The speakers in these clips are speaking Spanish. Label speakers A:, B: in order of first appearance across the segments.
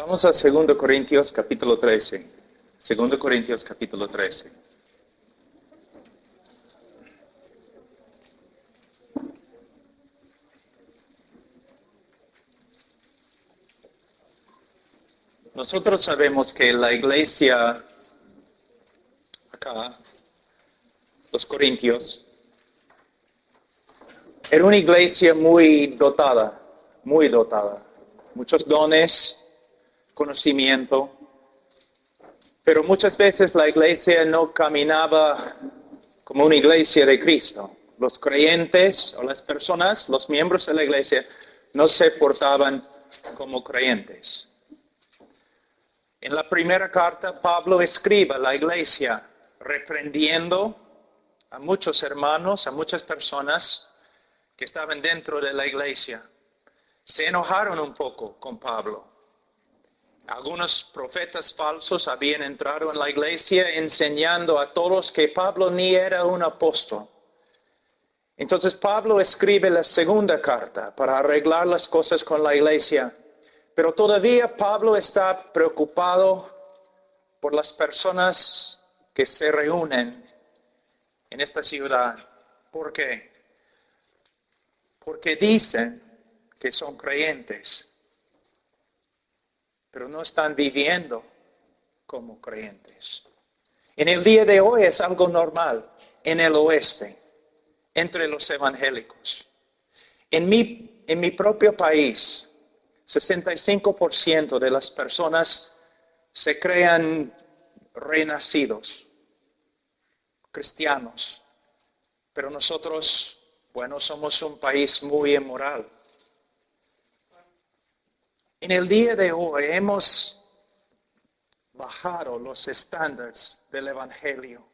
A: Vamos a 2 Corintios capítulo 13. 2 Corintios capítulo 13. Nosotros sabemos que la iglesia acá, los Corintios, era una iglesia muy dotada. Muchos dones, conocimiento, pero muchas veces la iglesia no caminaba como una iglesia de Cristo. Los creyentes o las personas, los miembros de la iglesia, no se portaban como creyentes. En la primera carta, Pablo escribe a la iglesia reprendiendo a muchos hermanos, a muchas personas que estaban dentro de la iglesia. Se enojaron un poco con Pablo. Algunos profetas falsos habían entrado en la iglesia enseñando a todos que Pablo ni era un apóstol. Entonces Pablo escribe la segunda carta para arreglar las cosas con la iglesia. Pero todavía Pablo está preocupado por las personas que se reúnen en esta ciudad. ¿Por qué? Porque dicen que son creyentes, pero no están viviendo como creyentes. En el día de hoy es algo normal en el oeste, entre los evangélicos. En mi propio país, 65% de las personas se crean renacidos, cristianos. Pero nosotros, somos un país muy inmoral. En el día de hoy hemos bajado los estándares del Evangelio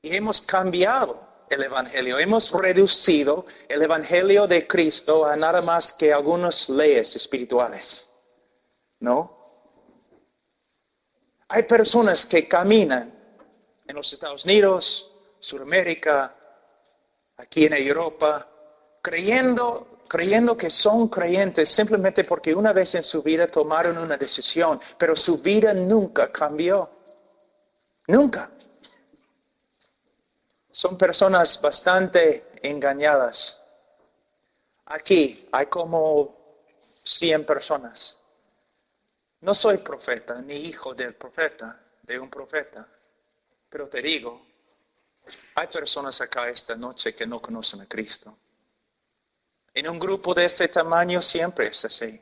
A: y hemos cambiado el Evangelio. Hemos reducido el Evangelio de Cristo a nada más que algunas leyes espirituales. ¿No? Hay personas que caminan en los Estados Unidos, Sudamérica, aquí en Europa, creyendo que son creyentes simplemente porque una vez en su vida tomaron una decisión, pero su vida nunca cambió. Nunca. Son personas bastante engañadas. Aquí hay como 100 personas. No soy profeta, ni hijo del profeta, de un profeta, pero te digo, hay personas acá esta noche que no conocen a Cristo. En un grupo de este tamaño siempre es así.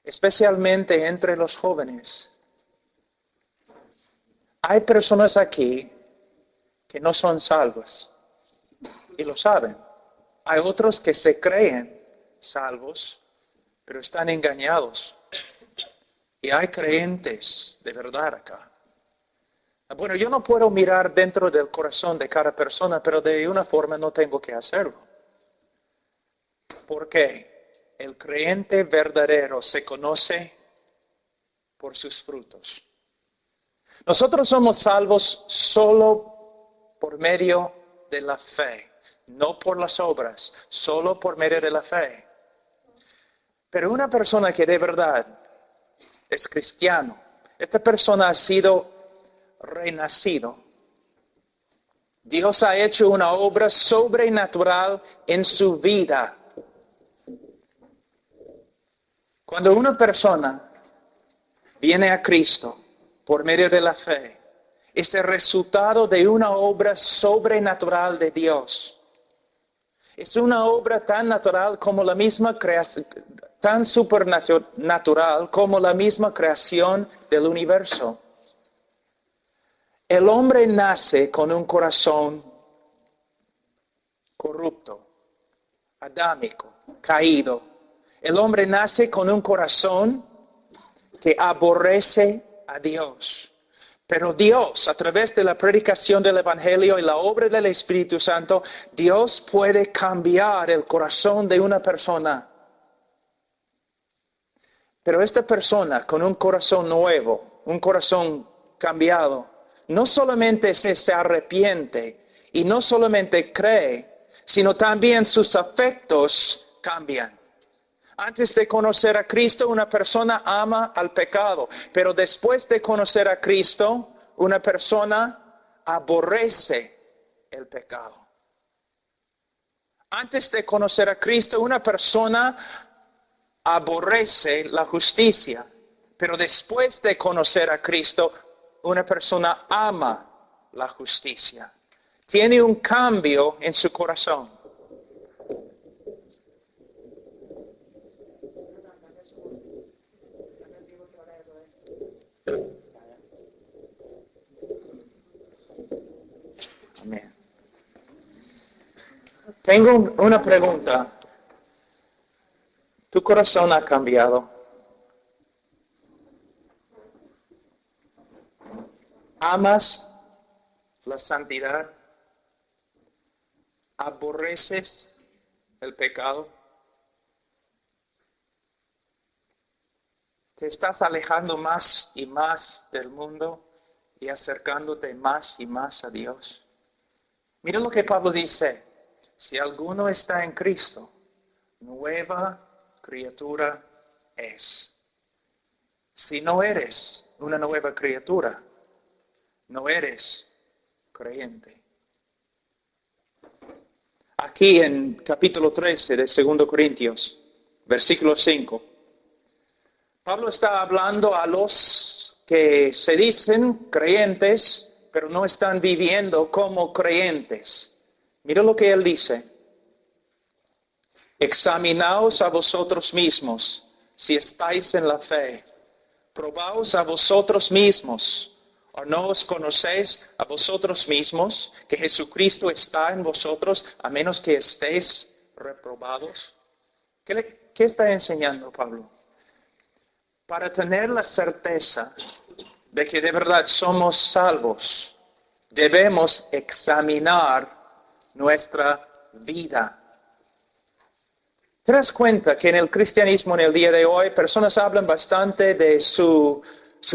A: Especialmente entre los jóvenes. Hay personas aquí que no son salvos. Y lo saben. Hay otros que se creen salvos, pero están engañados. Y hay creyentes de verdad acá. Bueno, yo no puedo mirar dentro del corazón de cada persona, pero de una forma no tengo que hacerlo. ¿Por qué? El creyente verdadero se conoce por sus frutos. Nosotros somos salvos solo por medio de la fe, no por las obras, solo por medio de la fe. Pero una persona que de verdad es cristiano, esta persona ha sido renacido. Dios ha hecho una obra sobrenatural en su vida. Cuando una persona viene a Cristo por medio de la fe, es el resultado de una obra sobrenatural de Dios. Es una obra tan natural como la misma creación, tan supernatural como la misma creación del universo. El hombre nace con un corazón corrupto, adámico, caído. El hombre nace con un corazón que aborrece a Dios. Pero Dios, a través de la predicación del Evangelio y la obra del Espíritu Santo, Dios puede cambiar el corazón de una persona. Pero esta persona con un corazón nuevo, un corazón cambiado, no solamente se arrepiente y no solamente cree, sino también sus afectos cambian. Antes de conocer a Cristo, una persona ama al pecado, pero después de conocer a Cristo, una persona aborrece el pecado. Antes de conocer a Cristo, una persona aborrece la justicia, pero después de conocer a Cristo, una persona ama la justicia. Tiene un cambio en su corazón. Amén. Tengo una pregunta. ¿Tu corazón ha cambiado? ¿Amas la santidad? ¿Aborreces el pecado? ¿Te estás alejando más y más del mundo y acercándote más y más a Dios? Mira lo que Pablo dice. Si alguno está en Cristo, nueva criatura es. Si no eres una nueva criatura, no eres creyente. Aquí en capítulo 13 de 2 Corintios, versículo 5, Pablo está hablando a los que se dicen creyentes, pero no están viviendo como creyentes. Mira lo que él dice. Examinaos a vosotros mismos si estáis en la fe. Probaos a vosotros mismos. ¿O no os conocéis a vosotros mismos que Jesucristo está en vosotros a menos que estéis reprobados? ¿Qué está enseñando Pablo? Para tener la certeza de que de verdad somos salvos, debemos examinar nuestra vida. ¿Te das cuenta que en el cristianismo en el día de hoy personas hablan bastante de su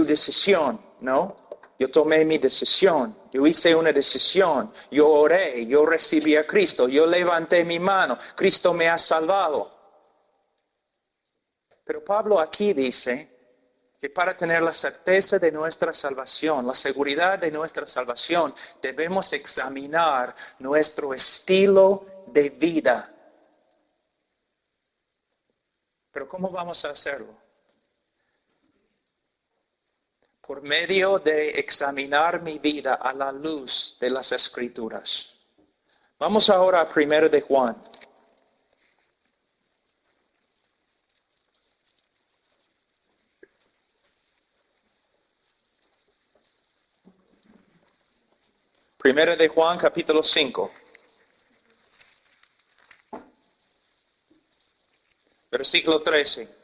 A: decisión, ¿no? Yo tomé mi decisión, yo hice una decisión, yo oré, yo recibí a Cristo, yo levanté mi mano, Cristo me ha salvado. Pero Pablo aquí dice que para tener la certeza de nuestra salvación, la seguridad de nuestra salvación, debemos examinar nuestro estilo de vida. Pero ¿cómo vamos a hacerlo? Por medio de examinar mi vida a la luz de las Escrituras. Vamos ahora a 1 de Juan. Primera de Juan, capítulo 5. Versículo 13.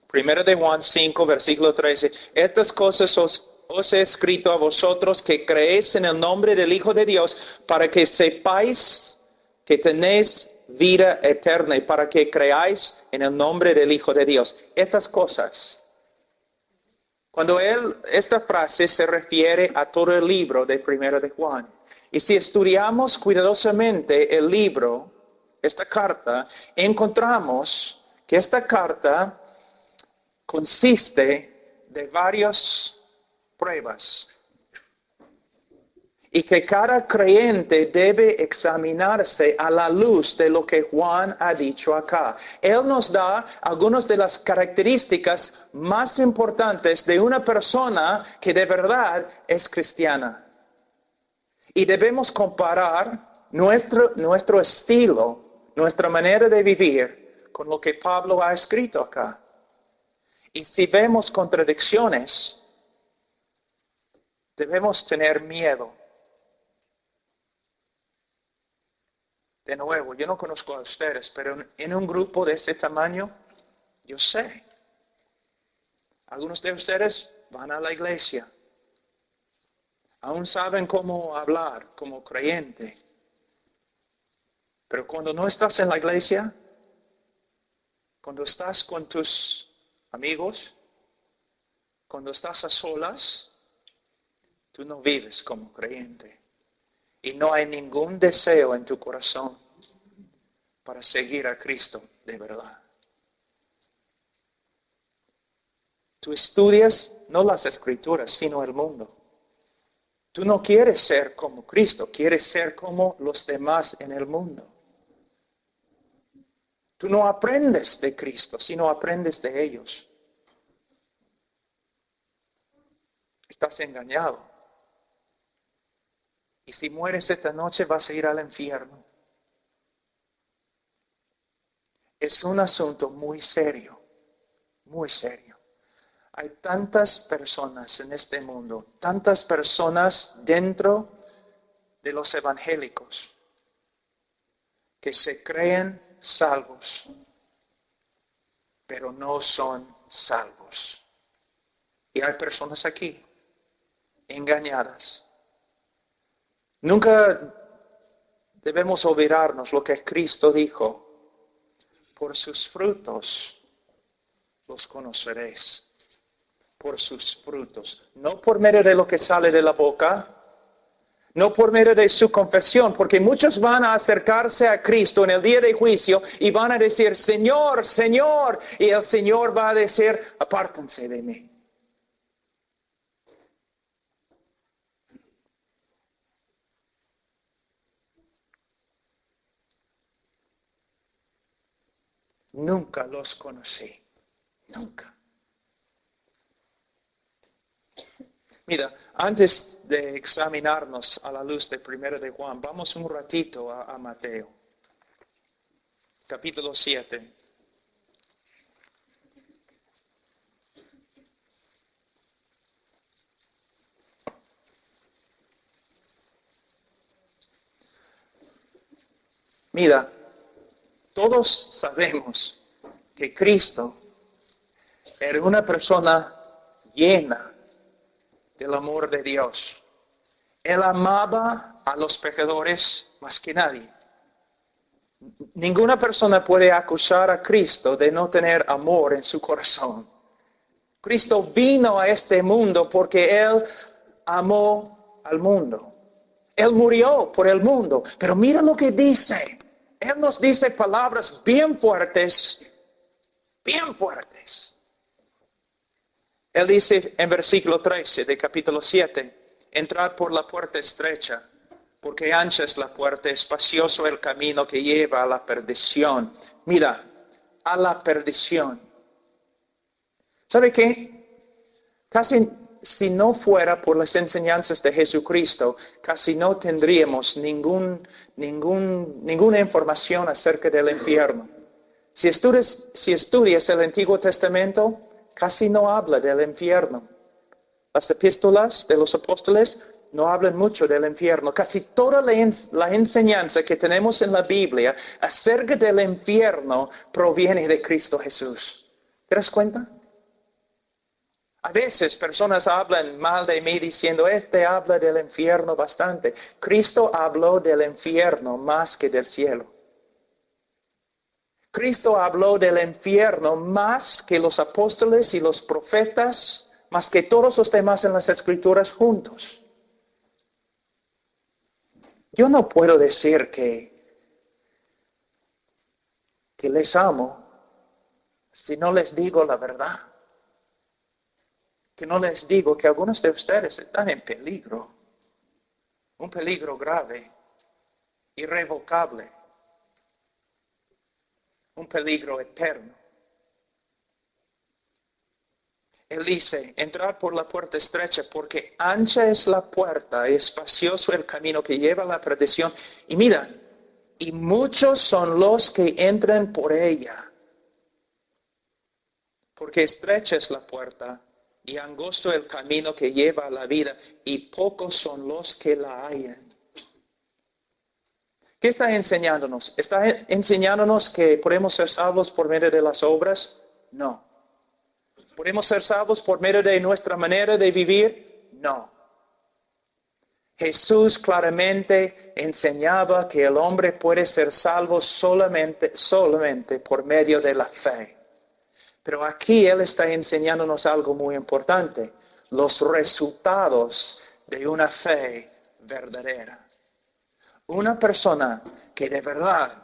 A: Primera de Juan 5, versículo 13. Estas cosas os he escrito a vosotros que creéis en el nombre del Hijo de Dios, para que sepáis que tenéis vida eterna y para que creáis en el nombre del Hijo de Dios. Estas cosas. Cuando esta frase se refiere a todo el libro de Primera de Juan. Y si estudiamos cuidadosamente el libro, esta carta, encontramos que esta carta consiste de varias pruebas. Y que cada creyente debe examinarse a la luz de lo que Juan ha dicho acá. Él nos da algunas de las características más importantes de una persona que de verdad es cristiana. Y debemos comparar nuestro estilo, nuestra manera de vivir con lo que Pablo ha escrito acá. Y si vemos contradicciones, debemos tener miedo. De nuevo, yo no conozco a ustedes, pero en un grupo de ese tamaño, yo sé. Algunos de ustedes van a la iglesia. Aún saben cómo hablar como creyente. Pero cuando no estás en la iglesia, cuando estás con tus amigos, cuando estás a solas, tú no vives como creyente. Y no hay ningún deseo en tu corazón para seguir a Cristo de verdad. Tú estudias no las Escrituras, sino el mundo. Tú no quieres ser como Cristo, quieres ser como los demás en el mundo. Tú no aprendes de Cristo, sino aprendes de ellos. Estás engañado. Y si mueres esta noche vas a ir al infierno. Es un asunto muy serio, muy serio. Hay tantas personas en este mundo, tantas personas dentro de los evangélicos que se creen salvos, pero no son salvos. Y hay personas aquí engañadas. Nunca debemos olvidarnos lo que Cristo dijo. Por sus frutos los conoceréis. Por sus frutos. No por medio de lo que sale de la boca. No por medio de su confesión. Porque muchos van a acercarse a Cristo en el día de juicio y van a decir, Señor, Señor. Y el Señor va a decir, apártense de mí. Nunca los conocí. Nunca. Mira, antes de examinarnos a la luz de 1 de Juan, vamos un ratito a Mateo. Capítulo 7. Mira, todos sabemos que Cristo era una persona llena del amor de Dios. Él amaba a los pecadores más que nadie. Ninguna persona puede acusar a Cristo de no tener amor en su corazón. Cristo vino a este mundo porque Él amó al mundo. Él murió por el mundo. Pero mira lo que dice. Él nos dice palabras bien fuertes. Bien fuertes. Él dice en versículo 13 de capítulo 7, entrad por la puerta estrecha, porque ancha es la puerta, espacioso el camino que lleva a la perdición. Mira, a la perdición. ¿Sabe qué? Casi si no fuera por las enseñanzas de Jesucristo, casi no tendríamos ninguna información acerca del infierno. Si estudias el Antiguo Testamento, casi no habla del infierno. Las epístolas de los apóstoles no hablan mucho del infierno. Casi toda la enseñanza que tenemos en la Biblia acerca del infierno proviene de Cristo Jesús. ¿Te das cuenta? A veces personas hablan mal de mí diciendo, habla del infierno bastante. Cristo habló del infierno más que del cielo. Cristo habló del infierno más que los apóstoles y los profetas, más que todos los demás en las Escrituras juntos. Yo no puedo decir que les amo si no les digo la verdad. Que no les digo que algunos de ustedes están en peligro. Un peligro grave, irrevocable. Un peligro eterno. Él dice, entrar por la puerta estrecha, porque ancha es la puerta y espacioso el camino que lleva a la perdición. Y mira, y muchos son los que entran por ella. Porque estrecha es la puerta y angosto el camino que lleva a la vida, y pocos son los que la hallan. ¿Qué está enseñándonos? ¿Está enseñándonos que podemos ser salvos por medio de las obras? No. ¿Podemos ser salvos por medio de nuestra manera de vivir? No. Jesús claramente enseñaba que el hombre puede ser salvo solamente por medio de la fe. Pero aquí Él está enseñándonos algo muy importante. Los resultados de una fe verdadera. Una persona que de verdad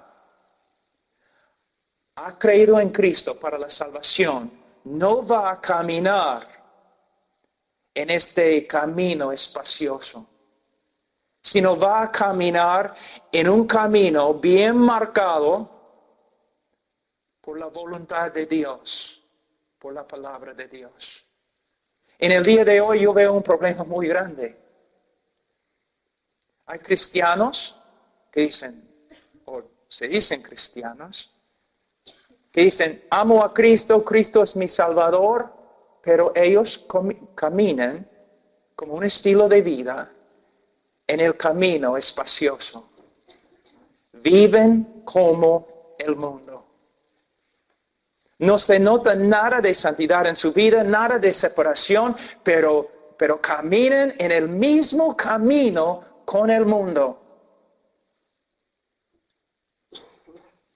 A: ha creído en Cristo para la salvación, no va a caminar en este camino espacioso, sino va a caminar en un camino bien marcado por la voluntad de Dios, por la palabra de Dios. En el día de hoy yo veo un problema muy grande. Hay cristianos que dicen, o se dicen cristianos, que dicen, amo a Cristo, Cristo es mi Salvador, pero ellos caminan como un estilo de vida en el camino espacioso. Viven como el mundo. No se nota nada de santidad en su vida, nada de separación, pero caminan en el mismo camino con el mundo.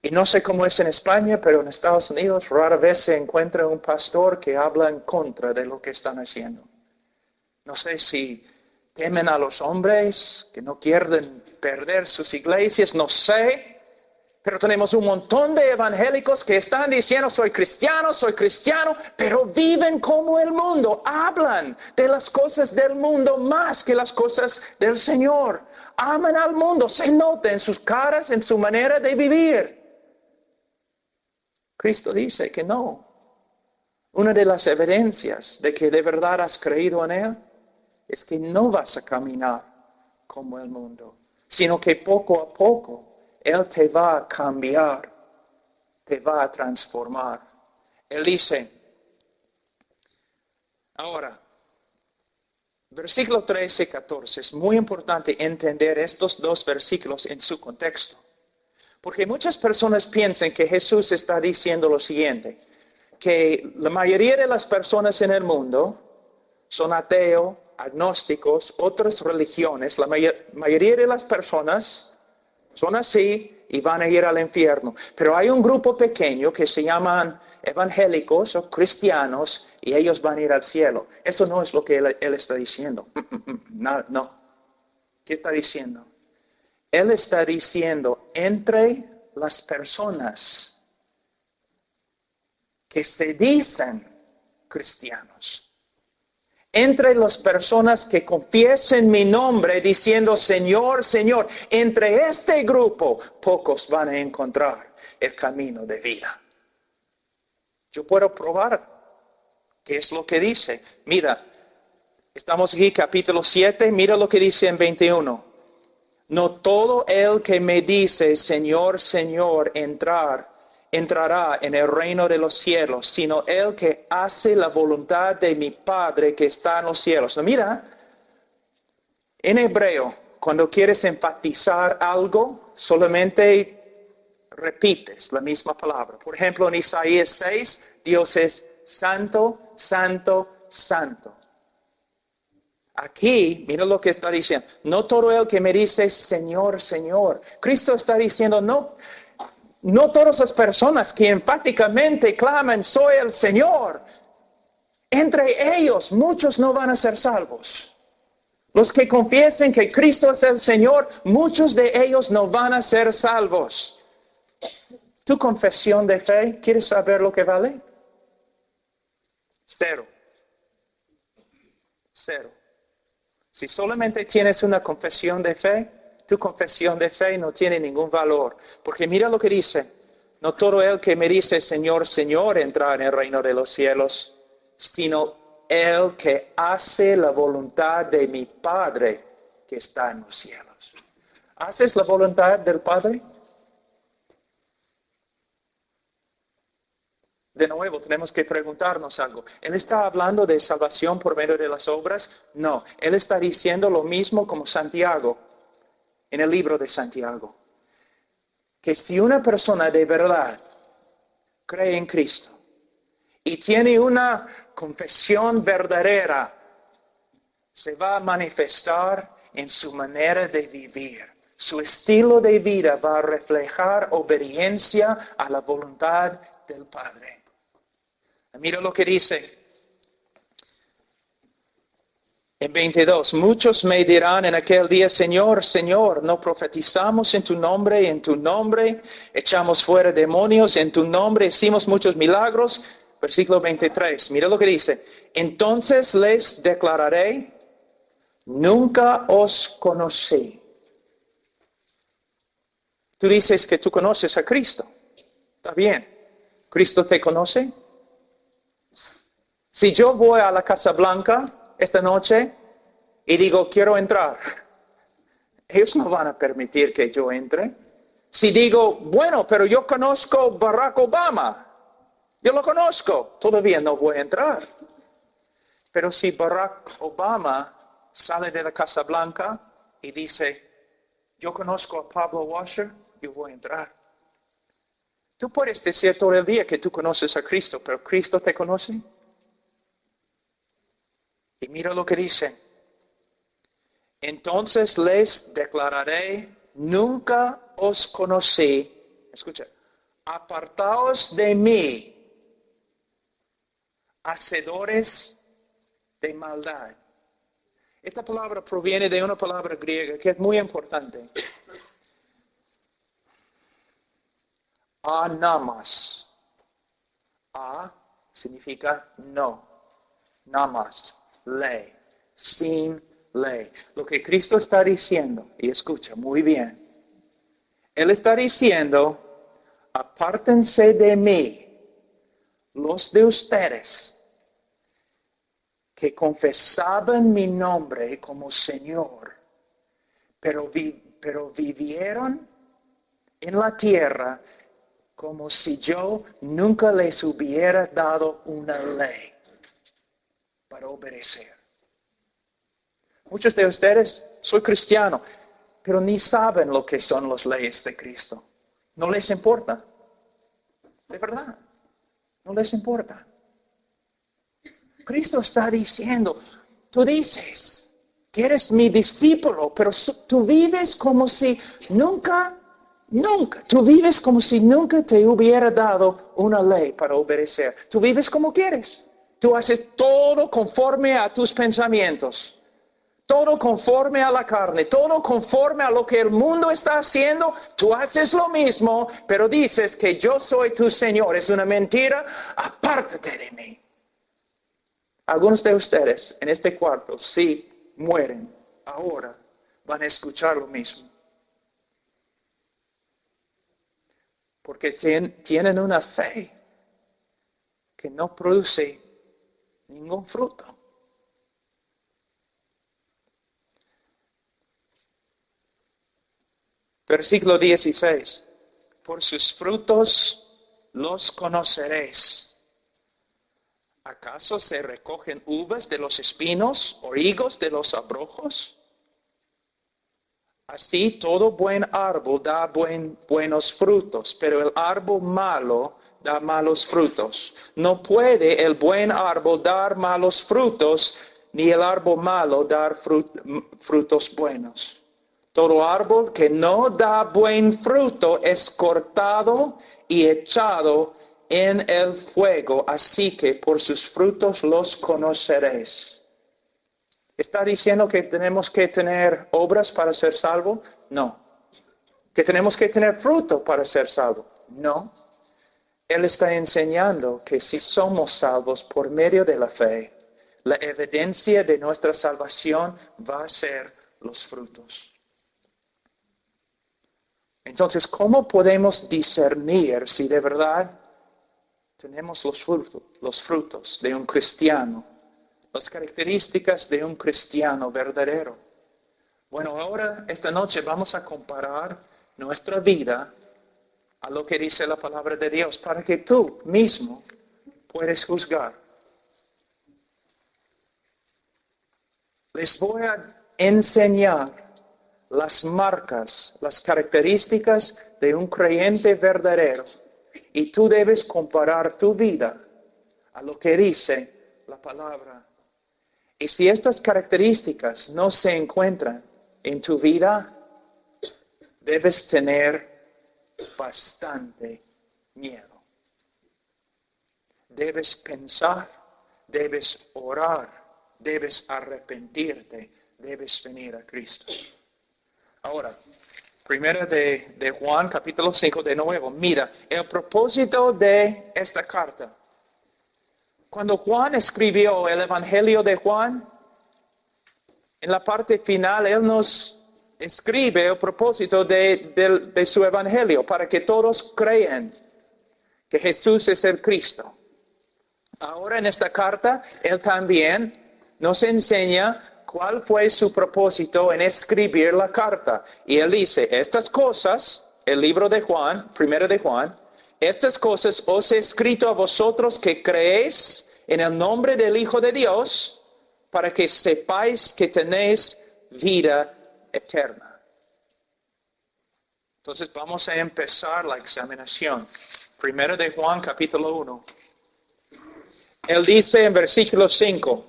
A: Y no sé cómo es en España, pero en Estados Unidos rara vez se encuentra un pastor que habla en contra de lo que están haciendo. No sé si temen a los hombres, que no quieren perder sus iglesias, no sé. Pero tenemos un montón de evangélicos que están diciendo, soy cristiano, pero viven como el mundo. Hablan de las cosas del mundo más que las cosas del Señor. Aman al mundo, se nota en sus caras, en su manera de vivir. Cristo dice que no. Una de las evidencias de que de verdad has creído en Él es que no vas a caminar como el mundo, sino que poco a poco Él te va a cambiar, te va a transformar. Él dice, ahora, versículo 13 y 14, es muy importante entender estos dos versículos en su contexto. Porque muchas personas piensan que Jesús está diciendo lo siguiente, que la mayoría de las personas en el mundo son ateos, agnósticos, otras religiones. La mayoría de las personas son así y van a ir al infierno. Pero hay un grupo pequeño que se llaman evangélicos o cristianos y ellos van a ir al cielo. Eso no es lo que él está diciendo. No. ¿Qué está diciendo? Él está diciendo, entre las personas que se dicen cristianos, entre las personas que confiesen mi nombre diciendo, Señor, Señor, entre este grupo, pocos van a encontrar el camino de vida. Yo puedo probar qué es lo que dice. Mira, estamos aquí, capítulo 7, mira lo que dice en 21. No todo el que me dice, Señor, Señor, entrará en el reino de los cielos, sino el que hace la voluntad de mi Padre que está en los cielos. No, mira, en hebreo, cuando quieres enfatizar algo, solamente repites la misma palabra. Por ejemplo, en Isaías 6, Dios es santo, santo, santo. Aquí, mira lo que está diciendo. No todo el que me dice, Señor, Señor. Cristo está diciendo, no todas las personas que enfáticamente claman, soy el Señor. Entre ellos, muchos no van a ser salvos. Los que confiesen que Cristo es el Señor, muchos de ellos no van a ser salvos. ¿Tu confesión de fe, quieres saber lo que vale? 0. Si solamente tienes una confesión de fe, tu confesión de fe no tiene ningún valor. Porque mira lo que dice. No todo el que me dice Señor, Señor entra en el reino de los cielos, sino el que hace la voluntad de mi Padre que está en los cielos. ¿Haces la voluntad del Padre? De nuevo, tenemos que preguntarnos algo. ¿Él está hablando de salvación por medio de las obras? No, Él está diciendo lo mismo como Santiago, en el libro de Santiago. Que si una persona de verdad cree en Cristo y tiene una confesión verdadera, se va a manifestar en su manera de vivir. Su estilo de vida va a reflejar obediencia a la voluntad del Padre. Mira lo que dice En 22, muchos me dirán en aquel día, Señor, Señor, ¿no profetizamos en tu nombre echamos fuera demonios, en tu nombre hicimos muchos milagros? Versículo 23, mira lo que dice. Entonces les declararé, nunca os conocí. Tú dices que tú conoces a Cristo. Está bien. ¿Cristo te conoce? Si yo voy a la Casa Blanca esta noche y digo, quiero entrar, ellos no van a permitir que yo entre. Si digo, bueno, pero yo conozco Barack Obama, yo lo conozco, todavía no voy a entrar. Pero si Barack Obama sale de la Casa Blanca y dice, yo conozco a Pablo Washer, yo voy a entrar. Tú puedes decir todo el día que tú conoces a Cristo, pero ¿Cristo te conoce? Y mira lo que dice. Entonces les declararé, nunca os conocí. Escucha, apartaos de mí, hacedores de maldad. Esta palabra proviene de una palabra griega que es muy importante. Anamas. A significa no. Namas, ley, sin ley. Lo que Cristo está diciendo, y escucha muy bien, Él está diciendo, apártense de mí, los de ustedes, que confesaban mi nombre como Señor, pero vivieron en la tierra como si yo nunca les hubiera dado una ley para obedecer. Muchos de ustedes, soy cristiano, pero ni saben lo que son las leyes de Cristo. No les importa. De verdad, no les importa. Cristo está diciendo, tú dices que eres mi discípulo, pero tú vives como si nunca te hubiera dado una ley para obedecer. Tú vives como quieres. Tú haces todo conforme a tus pensamientos. Todo conforme a la carne, todo conforme a lo que el mundo está haciendo, tú haces lo mismo, pero dices que yo soy tu Señor. Es una mentira, apártate de mí. Algunos de ustedes en este cuarto, si mueren ahora, van a escuchar lo mismo. Porque tienen una fe que no produce ningún fruto. Versículo 16. Por sus frutos los conoceréis. ¿Acaso se recogen uvas de los espinos o higos de los abrojos? Así todo buen árbol da buenos frutos, pero el árbol malo da malos frutos. No puede el buen árbol dar malos frutos, ni el árbol malo dar frutos buenos. Todo árbol que no da buen fruto es cortado y echado en el fuego, así que por sus frutos los conoceréis. ¿Está diciendo que tenemos que tener obras para ser salvos? No. ¿Que tenemos que tener fruto para ser salvos? No. Él está enseñando que si somos salvos por medio de la fe, la evidencia de nuestra salvación va a ser los frutos. Entonces, ¿cómo podemos discernir si de verdad tenemos los frutos de un cristiano? Las características de un cristiano verdadero. Bueno, ahora, esta noche vamos a comparar nuestra vida a lo que dice la palabra de Dios para que tú mismo puedas juzgar. Les voy a enseñar las marcas, las características de un creyente verdadero. Y tú debes comparar tu vida a lo que dice la palabra. Y si estas características no se encuentran en tu vida, debes tener bastante miedo. Debes pensar, debes orar debes arrepentirte, debes venir a Cristo. Ahora, primera de Juan, capítulo 5, de nuevo. Mira, el propósito de esta carta. Cuando Juan escribió el Evangelio de Juan, en la parte final, él nos escribe el propósito de su Evangelio, para que todos crean que Jesús es el Cristo. Ahora en esta carta, él también nos enseña cuál fue su propósito en escribir la carta. Y él dice, estas cosas, el libro de Juan, primero de Juan, estas cosas os he escrito a vosotros que creéis en el nombre del Hijo de Dios, para que sepáis que tenéis vida eterna. Entonces vamos a empezar la examinación. Primero de Juan, capítulo 1. Él dice en versículo 5,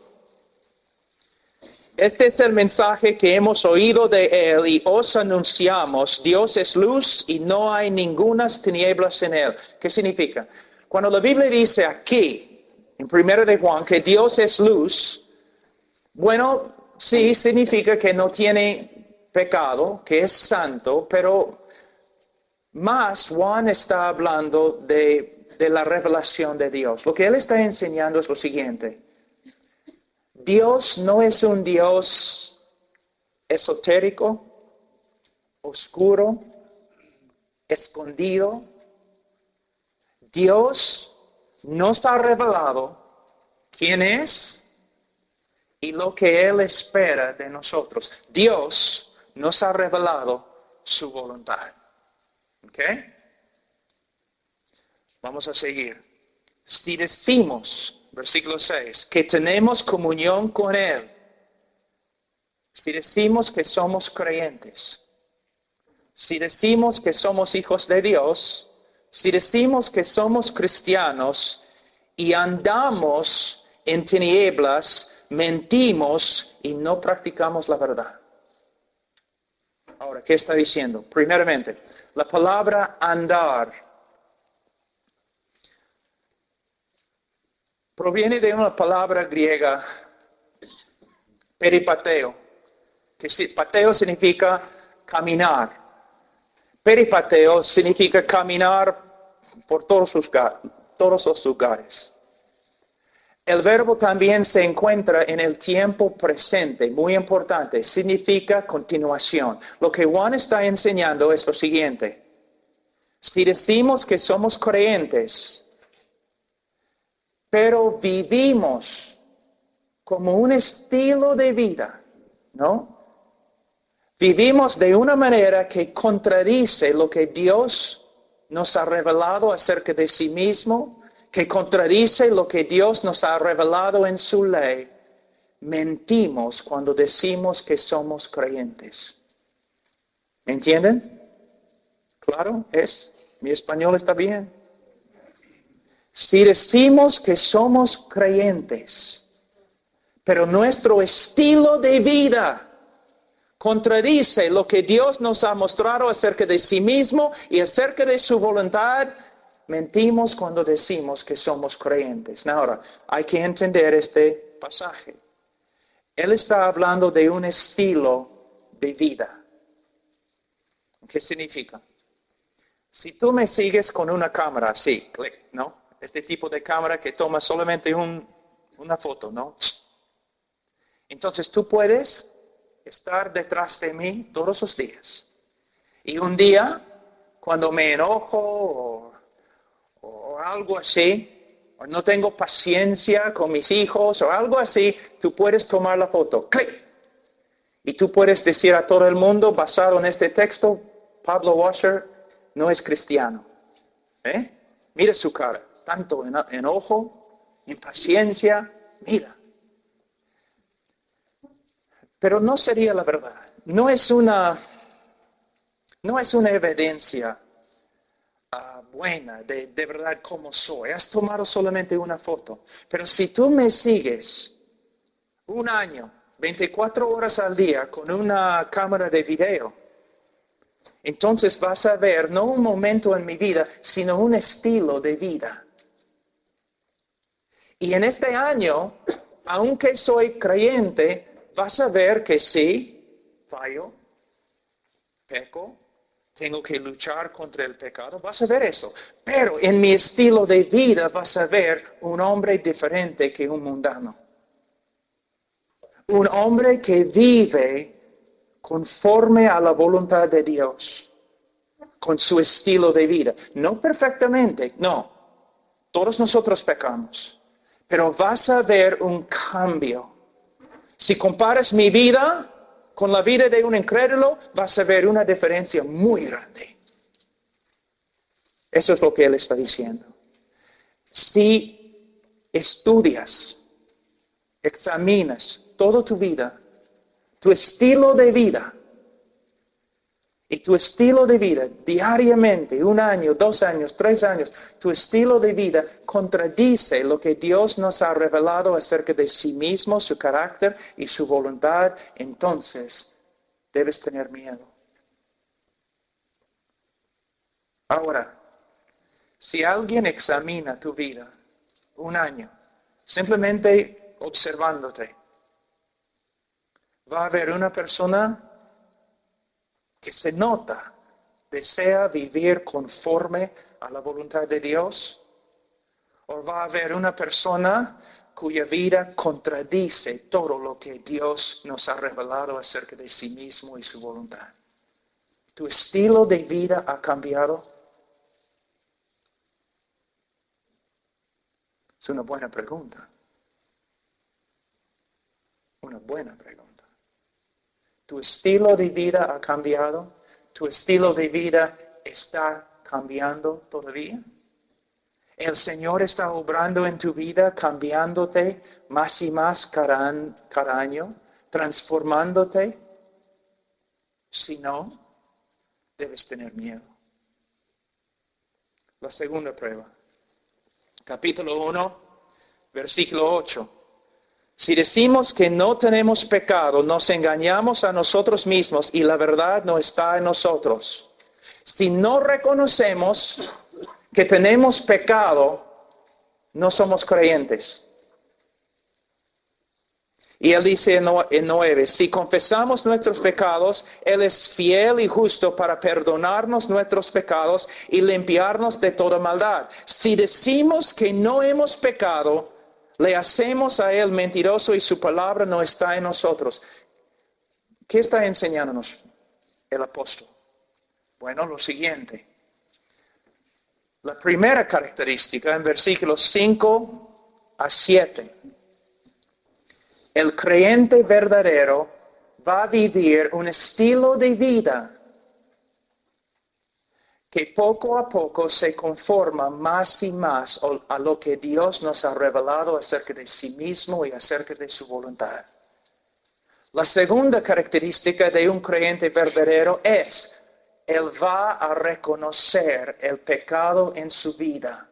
A: este es el mensaje que hemos oído de él y os anunciamos. Dios es luz y no hay ningunas tinieblas en él. ¿Qué significa? Cuando la Biblia dice aquí, en primero de Juan, que Dios es luz, bueno, sí significa que no tiene pecado, que es santo, pero más Juan está hablando de la revelación de Dios. Lo que él está enseñando es lo siguiente. Dios no es un Dios esotérico, oscuro, escondido. Dios nos ha revelado quién es y lo que Él espera de nosotros. Dios nos ha revelado su voluntad. ¿Ok? Vamos a seguir. Si decimos, versículo 6, que tenemos comunión con Él, si decimos que somos creyentes, si decimos que somos hijos de Dios, si decimos que somos cristianos y andamos en tinieblas, mentimos y no practicamos la verdad. Ahora, ¿qué está diciendo? Primeramente, la palabra andar proviene de una palabra griega, peripateo, que pateo significa caminar. Peripateo significa caminar por todos los lugares. El verbo también se encuentra en el tiempo presente, muy importante, significa continuación. Lo que Juan está enseñando es lo siguiente. Si decimos que somos creyentes, pero vivimos como un estilo de vida, ¿no? Vivimos de una manera que contradice lo que Dios nos ha revelado acerca de sí mismo, que contradice lo que Dios nos ha revelado en su ley. Mentimos cuando decimos que somos creyentes. ¿Me entienden? ¿Claro? ¿Mi español está bien? Si decimos que somos creyentes, pero nuestro estilo de vida contradice lo que Dios nos ha mostrado acerca de sí mismo y acerca de su voluntad, mentimos cuando decimos que somos creyentes. Ahora, hay que entender este pasaje. Él está hablando de un estilo de vida. ¿Qué significa? Si tú me sigues con una cámara así, clic, ¿no? Este tipo de cámara que toma solamente una foto, ¿no? Entonces tú puedes estar detrás de mí todos los días. Y un día, cuando me enojo o algo así, o no tengo paciencia con mis hijos o algo así, tú puedes tomar la foto. ¡Clic! Y tú puedes decir a todo el mundo, basado en este texto, Pablo Washer no es cristiano. Mira su cara, tanto enojo, impaciencia, mira. Pero no sería la verdad. No es una evidencia buena de verdad cómo soy. Has tomado solamente una foto. Pero si tú me sigues un año, 24 horas al día con una cámara de video, entonces vas a ver no un momento en mi vida, sino un estilo de vida. Y en este año aunque soy creyente, vas a ver que sí, fallo, peco, tengo que luchar contra el pecado, vas a ver eso. Pero en mi estilo de vida vas a ver un hombre diferente que un mundano. Un hombre que vive conforme a la voluntad de Dios, con su estilo de vida. No perfectamente, no. Todos nosotros pecamos, pero vas a ver un cambio. Si comparas mi vida con la vida de un incrédulo, vas a ver una diferencia muy grande. Eso es lo que él está diciendo. Si estudias, examinas toda tu vida, tu estilo de vida, y tu estilo de vida diariamente, 1 año, 2 años, 3 años, tu estilo de vida contradice lo que Dios nos ha revelado acerca de sí mismo, su carácter y su voluntad, entonces debes tener miedo. Ahora, si alguien examina tu vida 1 año, simplemente observándote, va a haber una persona que se nota, desea vivir conforme a la voluntad de Dios, o va a haber una persona cuya vida contradice todo lo que Dios nos ha revelado acerca de sí mismo y su voluntad. ¿Tu estilo de vida ha cambiado? Es una buena pregunta. Una buena pregunta. ¿Tu estilo de vida ha cambiado? ¿Tu estilo de vida está cambiando todavía? ¿El Señor está obrando en tu vida, cambiándote más y más cada año, transformándote? Si no, debes tener miedo. La segunda prueba. Capítulo 1, versículo 8. Si decimos que no tenemos pecado, nos engañamos a nosotros mismos y la verdad no está en nosotros. Si no reconocemos que tenemos pecado, no somos creyentes. Y él dice en 9, si confesamos nuestros pecados, Él es fiel y justo para perdonarnos nuestros pecados y limpiarnos de toda maldad. Si decimos que no hemos pecado, le hacemos a Él mentiroso y su palabra no está en nosotros. ¿Qué está enseñándonos el apóstol? Bueno, lo siguiente. La primera característica en versículos 5 a 7. El creyente verdadero va a vivir un estilo de vida que poco a poco se conforma más y más a lo que Dios nos ha revelado acerca de sí mismo y acerca de su voluntad. La segunda característica de un creyente verdadero es, él va a reconocer el pecado en su vida.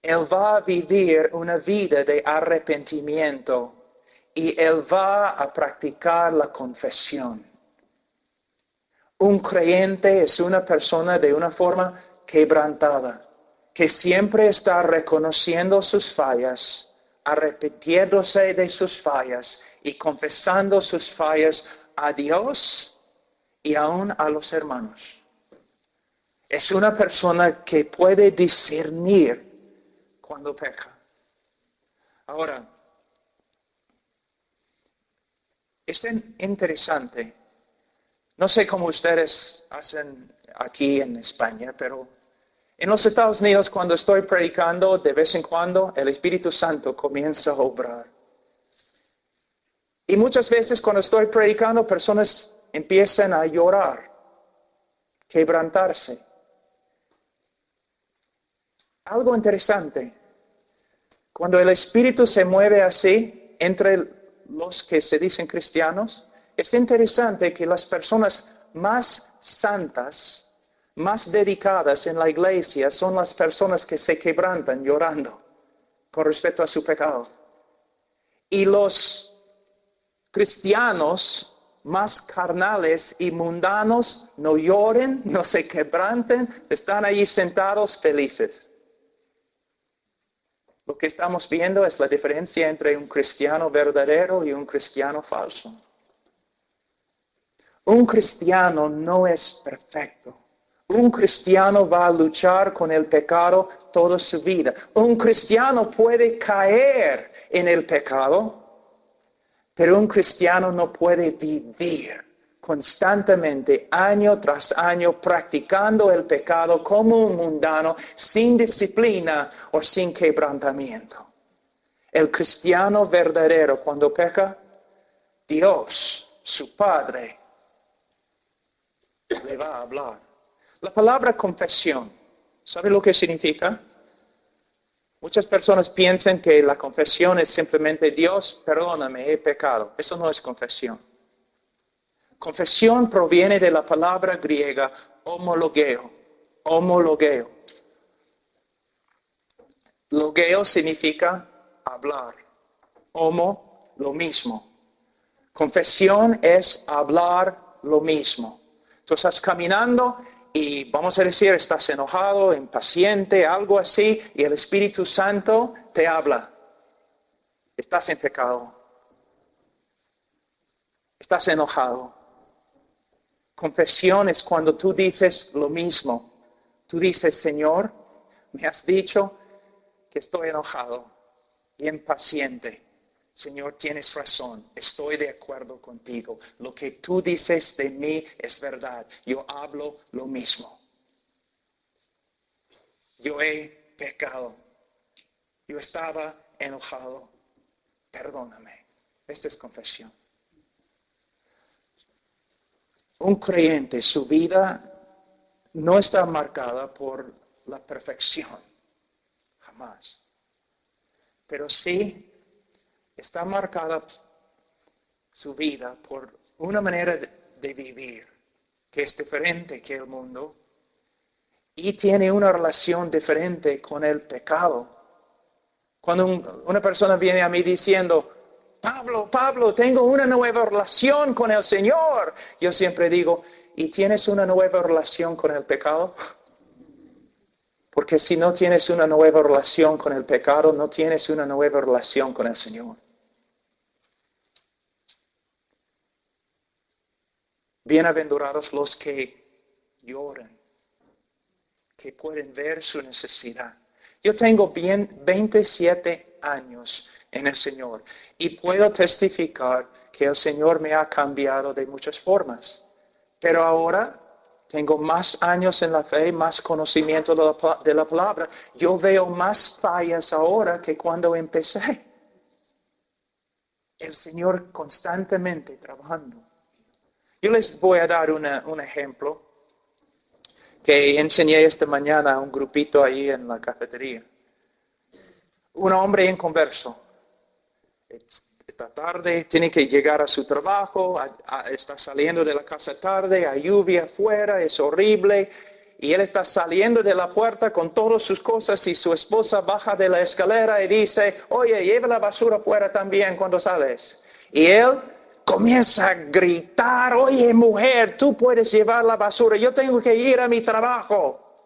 A: Él va a vivir una vida de arrepentimiento y él va a practicar la confesión. Un creyente es una persona de una forma quebrantada, que siempre está reconociendo sus fallas, arrepintiéndose de sus fallas y confesando sus fallas a Dios y aún a los hermanos. Es una persona que puede discernir cuando peca. Ahora, es interesante. No sé cómo ustedes hacen aquí en España, pero en los Estados Unidos cuando estoy predicando, de vez en cuando el Espíritu Santo comienza a obrar. Y muchas veces cuando estoy predicando, personas empiezan a llorar, quebrantarse. Algo interesante. Cuando el Espíritu se mueve así entre los que se dicen cristianos, es interesante que las personas más santas, más dedicadas en la iglesia, son las personas que se quebrantan llorando con respecto a su pecado. Y los cristianos más carnales y mundanos no lloren, no se quebranten, están allí sentados felices. Lo que estamos viendo es la diferencia entre un cristiano verdadero y un cristiano falso. Un cristiano no es perfecto. Un cristiano va a luchar con el pecado toda su vida. Un cristiano puede caer en el pecado, pero un cristiano no puede vivir constantemente, año tras año, practicando el pecado como un mundano, sin disciplina o sin quebrantamiento. El cristiano verdadero, cuando peca, Dios, su Padre, le va a hablar. La palabra confesión, ¿sabe lo que significa? Muchas personas piensan que la confesión es simplemente Dios, perdóname, he pecado. Eso no es confesión. Confesión proviene de la palabra griega homologeo. Homologeo. Logeo significa hablar. Homo, lo mismo. Confesión es hablar lo mismo. Tú estás caminando y vamos a decir, estás enojado, impaciente, algo así, y el Espíritu Santo te habla. Estás en pecado. Estás enojado. Confesión es cuando tú dices lo mismo. Tú dices, Señor, me has dicho que estoy enojado y impaciente. Señor, tienes razón, estoy de acuerdo contigo. Lo que tú dices de mí es verdad. Yo hablo lo mismo. Yo he pecado. Yo estaba enojado. Perdóname. Esta es confesión. Un creyente, su vida no está marcada por la perfección. Jamás. Pero sí está marcada su vida por una manera de vivir que es diferente que el mundo y tiene una relación diferente con el pecado. Cuando una persona viene a mí diciendo, Pablo, tengo una nueva relación con el Señor, yo siempre digo, ¿y tienes una nueva relación con el pecado? Porque si no tienes una nueva relación con el pecado, no tienes una nueva relación con el Señor. Bienaventurados los que lloran, que pueden ver su necesidad. Yo tengo 27 años en el Señor y puedo testificar que el Señor me ha cambiado de muchas formas. Pero ahora tengo más años en la fe, más conocimiento de la palabra. Yo veo más fallas ahora que cuando empecé. El Señor constantemente trabajando. Yo les voy a dar un ejemplo que enseñé esta mañana a un grupito ahí en la cafetería. Un hombre inconverso. Esta tarde tiene que llegar a su trabajo, está saliendo de la casa tarde, hay lluvia afuera, es horrible. Y él está saliendo de la puerta con todas sus cosas y su esposa baja de la escalera y dice, oye, lleva la basura afuera también cuando sales. Y él comienza a gritar, oye mujer, tú puedes llevar la basura, yo tengo que ir a mi trabajo.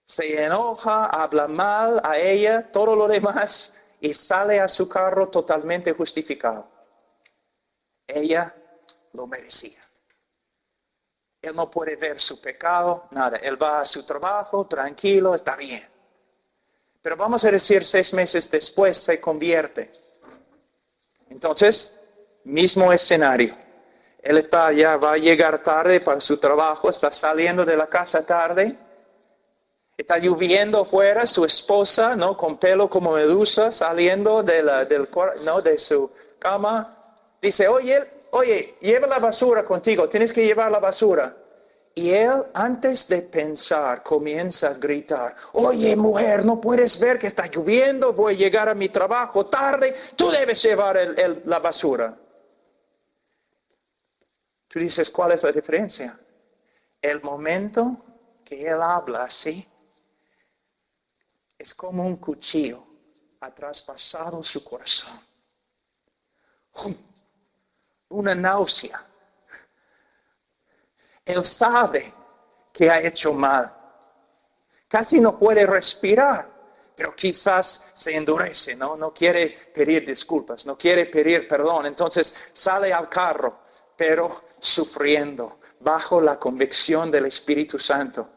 A: Se enoja, habla mal a ella, todo lo demás, y sale a su carro totalmente justificado. Ella lo merecía. Él no puede ver su pecado, nada. Él va a su trabajo, tranquilo, está bien. Pero vamos a decir 6 meses después se convierte. Entonces, mismo escenario. Él va a llegar tarde para su trabajo, está saliendo de la casa tarde. Está lloviendo afuera, su esposa, ¿no? Con pelo como medusa, saliendo de su cama. Dice, oye, lleva la basura contigo, tienes que llevar la basura. Y él, antes de pensar, comienza a gritar, oye mujer, no puedes ver que está lloviendo, voy a llegar a mi trabajo tarde, tú debes llevar la basura. Tú dices, ¿cuál es la diferencia? El momento que él habla así, es como un cuchillo ha traspasado su corazón. Una náusea. Él sabe que ha hecho mal. Casi no puede respirar. pero quizás se endurece, ¿no? No quiere pedir disculpas, no quiere pedir perdón. Entonces sale al carro, pero sufriendo, bajo la convicción del Espíritu Santo.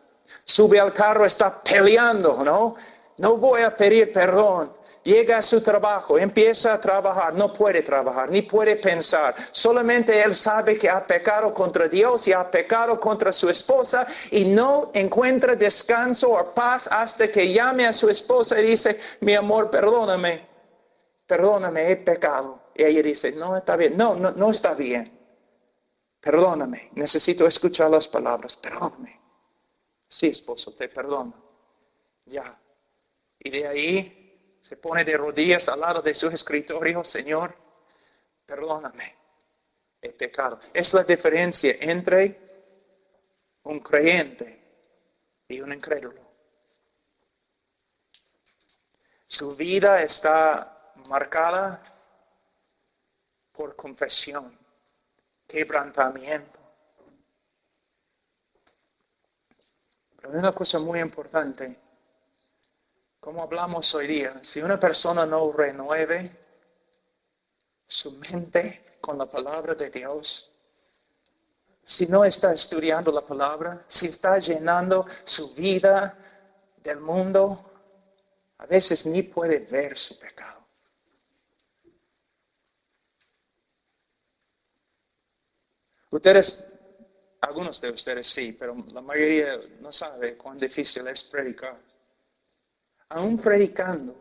A: Sube al carro, está peleando, ¿no? No voy a pedir perdón. Llega a su trabajo, empieza a trabajar, no puede trabajar, ni puede pensar. Solamente él sabe que ha pecado contra Dios y ha pecado contra su esposa y no encuentra descanso o paz hasta que llame a su esposa y dice, mi amor, perdóname, he pecado. Y ella dice, no está bien, no está bien. Perdóname, necesito escuchar las palabras, perdóname. Sí, esposo, te perdono. Ya. Y de ahí se pone de rodillas al lado de su escritorio, Señor, perdóname, he pecado. Es la diferencia entre un creyente y un incrédulo. Su vida está marcada por confesión, quebrantamiento. Pero hay una cosa muy importante. Como hablamos hoy día, si una persona no renueve su mente con la palabra de Dios, si no está estudiando la palabra, si está llenando su vida del mundo, a veces ni puede ver su pecado. Algunos de ustedes sí, pero la mayoría no sabe cuán difícil es predicar. Aún predicando,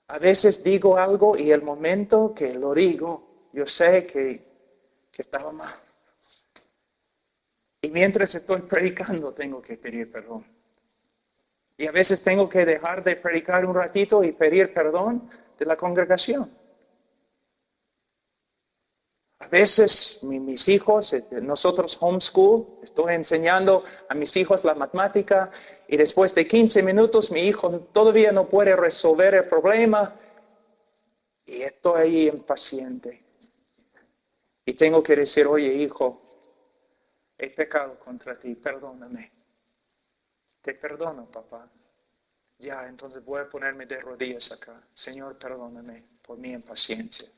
A: a veces digo algo y el momento que lo digo, yo sé que estaba mal. Y mientras estoy predicando, tengo que pedir perdón. Y a veces tengo que dejar de predicar un ratito y pedir perdón de la congregación. A veces mis hijos, nosotros homeschool, estoy enseñando a mis hijos la matemática y después de 15 minutos mi hijo todavía no puede resolver el problema y estoy ahí impaciente. Y tengo que decir, oye hijo, he pecado contra ti, perdóname. Te perdono, papá. Ya, entonces voy a ponerme de rodillas acá. Señor, perdóname por mi impaciencia.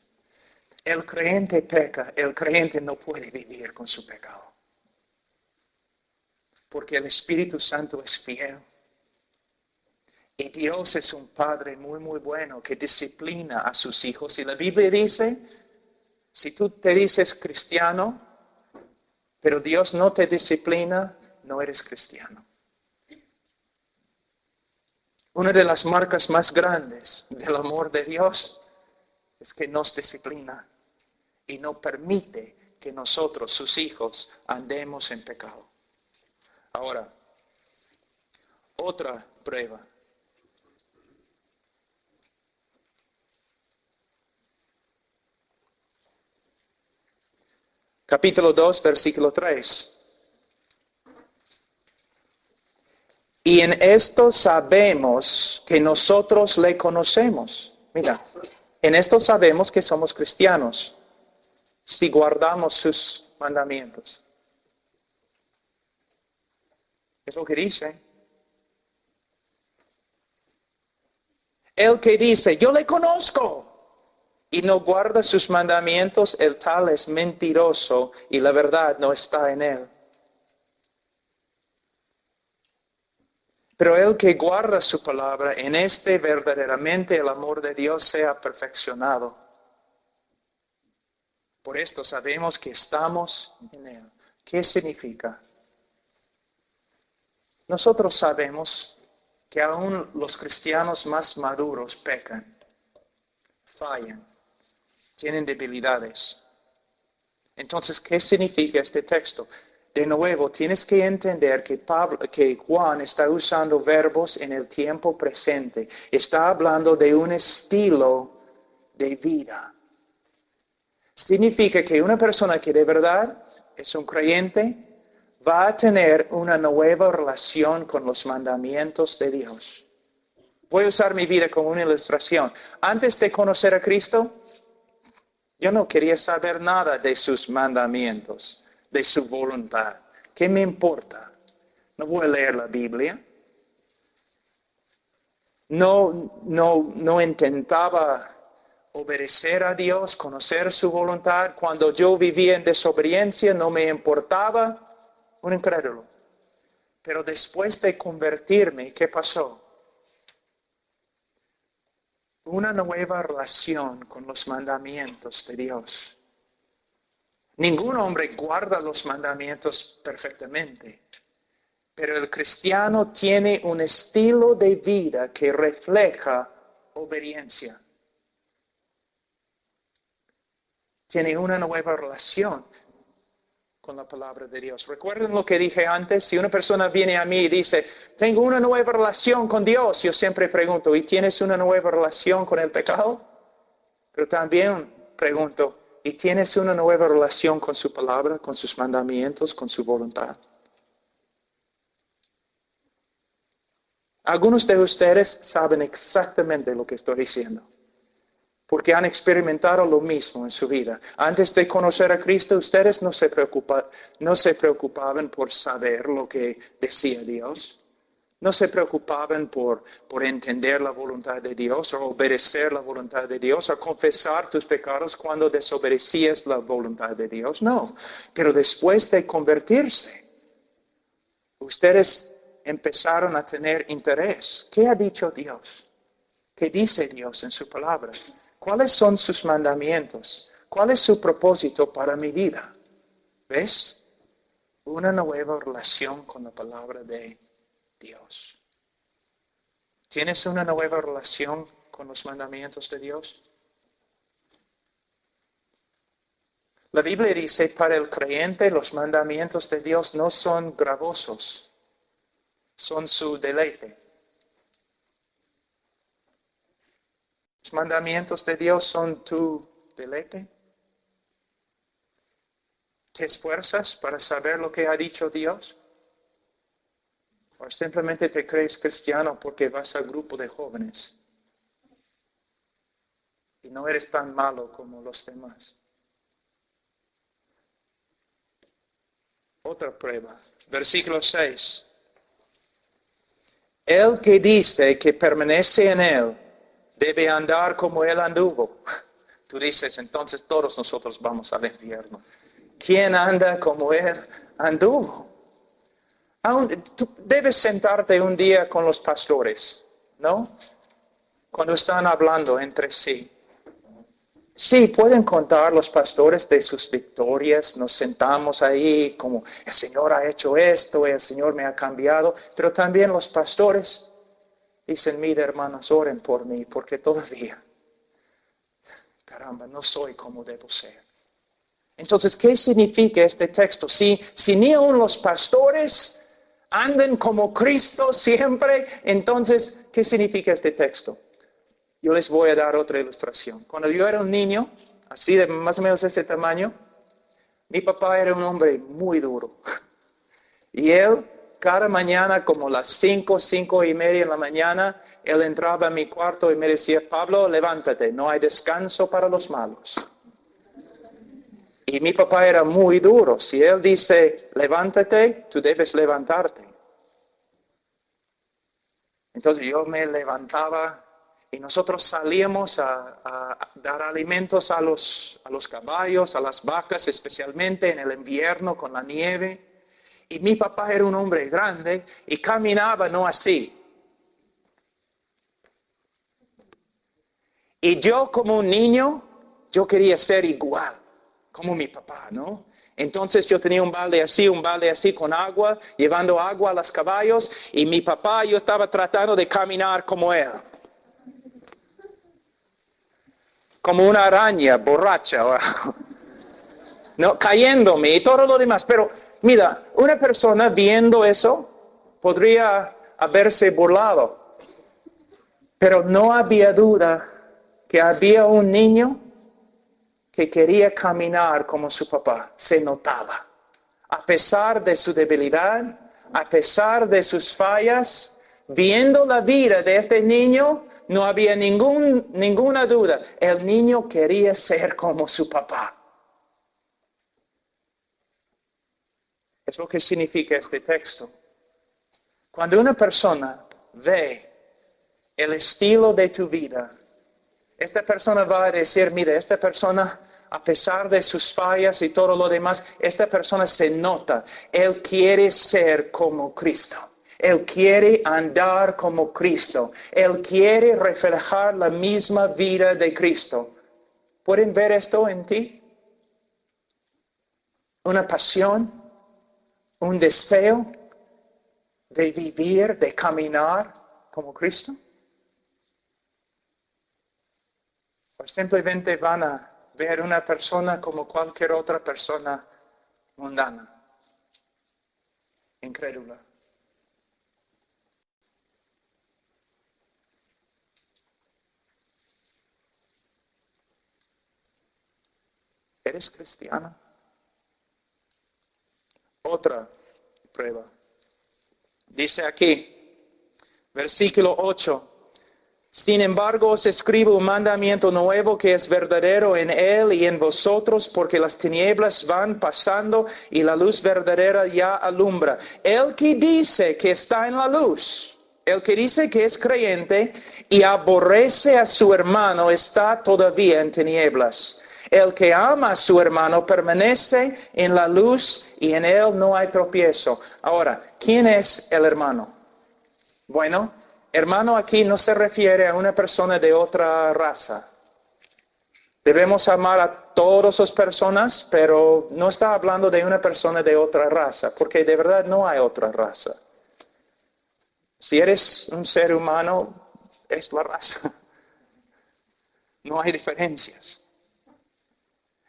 A: El creyente peca, el creyente no puede vivir con su pecado. Porque el Espíritu Santo es fiel. Y Dios es un Padre muy, muy bueno que disciplina a sus hijos. Y la Biblia dice, si tú te dices cristiano, pero Dios no te disciplina, no eres cristiano. Una de las marcas más grandes del amor de Dios es que nos disciplina y no permite que nosotros, sus hijos, andemos en pecado. Ahora, otra prueba. Capítulo 2, versículo 3. Y en esto sabemos que nosotros le conocemos. Mira, en esto sabemos que somos cristianos, si guardamos sus mandamientos. Es lo que dice. El que dice, yo le conozco, y no guarda sus mandamientos, el tal es mentiroso y la verdad no está en él. Pero el que guarda su palabra, en este verdaderamente el amor de Dios sea perfeccionado. Por esto sabemos que estamos en él. ¿Qué significa? Nosotros sabemos que aún los cristianos más maduros pecan, fallan, tienen debilidades. Entonces, ¿qué significa este texto? De nuevo, tienes que entender que Juan está usando verbos en el tiempo presente. Está hablando de un estilo de vida. Significa que una persona que de verdad es un creyente va a tener una nueva relación con los mandamientos de Dios. Voy a usar mi vida como una ilustración. Antes de conocer a Cristo, yo no quería saber nada de sus mandamientos, de su voluntad. ¿Qué me importa? No voy a leer la Biblia. no intentaba obedecer a Dios, conocer su voluntad. Cuando yo vivía en desobediencia no me importaba, un incrédulo. Pero después de convertirme, ¿qué pasó? Una nueva relación con los mandamientos de Dios. Ningún hombre guarda los mandamientos perfectamente, pero el cristiano tiene un estilo de vida que refleja obediencia. Tiene una nueva relación con la palabra de Dios. ¿Recuerden lo que dije antes? Si una persona viene a mí y dice, tengo una nueva relación con Dios, yo siempre pregunto, ¿y tienes una nueva relación con el pecado? Pero también pregunto, ¿y tienes una nueva relación con su palabra, con sus mandamientos, con su voluntad? Algunos de ustedes saben exactamente lo que estoy diciendo, porque han experimentado lo mismo en su vida. Antes de conocer a Cristo, ustedes no se preocupaban por saber lo que decía Dios. No se preocupaban por entender la voluntad de Dios o obedecer la voluntad de Dios o confesar tus pecados cuando desobedecías la voluntad de Dios. No, pero después de convertirse, ustedes empezaron a tener interés. ¿Qué ha dicho Dios? ¿Qué dice Dios en su palabra? ¿Cuáles son sus mandamientos? ¿Cuál es su propósito para mi vida? ¿Ves? Una nueva relación con la palabra de Dios. ¿Tienes una nueva relación con los mandamientos de Dios? La Biblia dice, para el creyente los mandamientos de Dios no son gravosos, son su deleite. ¿Los mandamientos de Dios son tu deleite? ¿Te esfuerzas para saber lo que ha dicho Dios? ¿O simplemente te crees cristiano porque vas al grupo de jóvenes? Y no eres tan malo como los demás. Otra prueba. Versículo 6. El que dice que permanece en él, debe andar como él anduvo. Tú dices, entonces todos nosotros vamos al infierno. ¿Quién anda como él anduvo? Tú debes sentarte un día con los pastores, ¿no? Cuando están hablando entre sí. Sí, pueden contar los pastores de sus victorias. Nos sentamos ahí como el Señor ha hecho esto, el Señor me ha cambiado. Pero también los pastores dicen, mira hermanos, oren por mí, porque todavía, caramba, no soy como debo ser. Entonces, ¿qué significa este texto? Si ni aun los pastores andan como Cristo siempre, entonces, ¿qué significa este texto? Yo les voy a dar otra ilustración. Cuando yo era un niño, así de más o menos ese tamaño, mi papá era un hombre muy duro. Y él, cada mañana, como las 5:30 en la mañana, él entraba a mi cuarto y me decía, Pablo, levántate, no hay descanso para los malos. Y mi papá era muy duro. Si él dice, levántate, tú debes levantarte. Entonces yo me levantaba y nosotros salíamos a dar alimentos a los caballos, a las vacas, especialmente en el invierno con la nieve. Y mi papá era un hombre grande y caminaba no así. Y yo como un niño, yo quería ser igual, como mi papá, ¿no? Entonces yo tenía un balde así con agua, llevando agua a los caballos, y mi papá, yo estaba tratando de caminar como él. Como una araña borracha, no, cayéndome y todo lo demás. Pero mira, una persona viendo eso podría haberse burlado. Pero no había duda que había un niño que quería caminar como su papá. Se notaba. A pesar de su debilidad, a pesar de sus fallas, viendo la vida de este niño, no había ninguna duda. El niño quería ser como su papá. Es lo que significa este texto. Cuando una persona ve el estilo de tu vida. Esta persona va a decir, mira, esta persona, a pesar de sus fallas y todo lo demás, esta persona se nota. Él quiere ser como Cristo. Él quiere andar como Cristo. Él quiere reflejar la misma vida de Cristo. ¿Pueden ver esto en ti? Una pasión, un deseo de vivir, de caminar como Cristo. O simplemente van a ver una persona como cualquier otra persona mundana, incrédula. ¿Eres cristiano? Otra prueba. Dice aquí, versículo 8. Sin embargo, os escribo un mandamiento nuevo que es verdadero en él y en vosotros, porque las tinieblas van pasando y la luz verdadera ya alumbra. El que dice que está en la luz, el que dice que es creyente y aborrece a su hermano, está todavía en tinieblas. El que ama a su hermano permanece en la luz y en él no hay tropiezo. Ahora, ¿quién es el hermano? Bueno, hermano aquí no se refiere a una persona de otra raza. Debemos amar a todas las personas, pero no está hablando de una persona de otra raza, porque de verdad no hay otra raza. Si eres un ser humano, es la raza. No hay diferencias.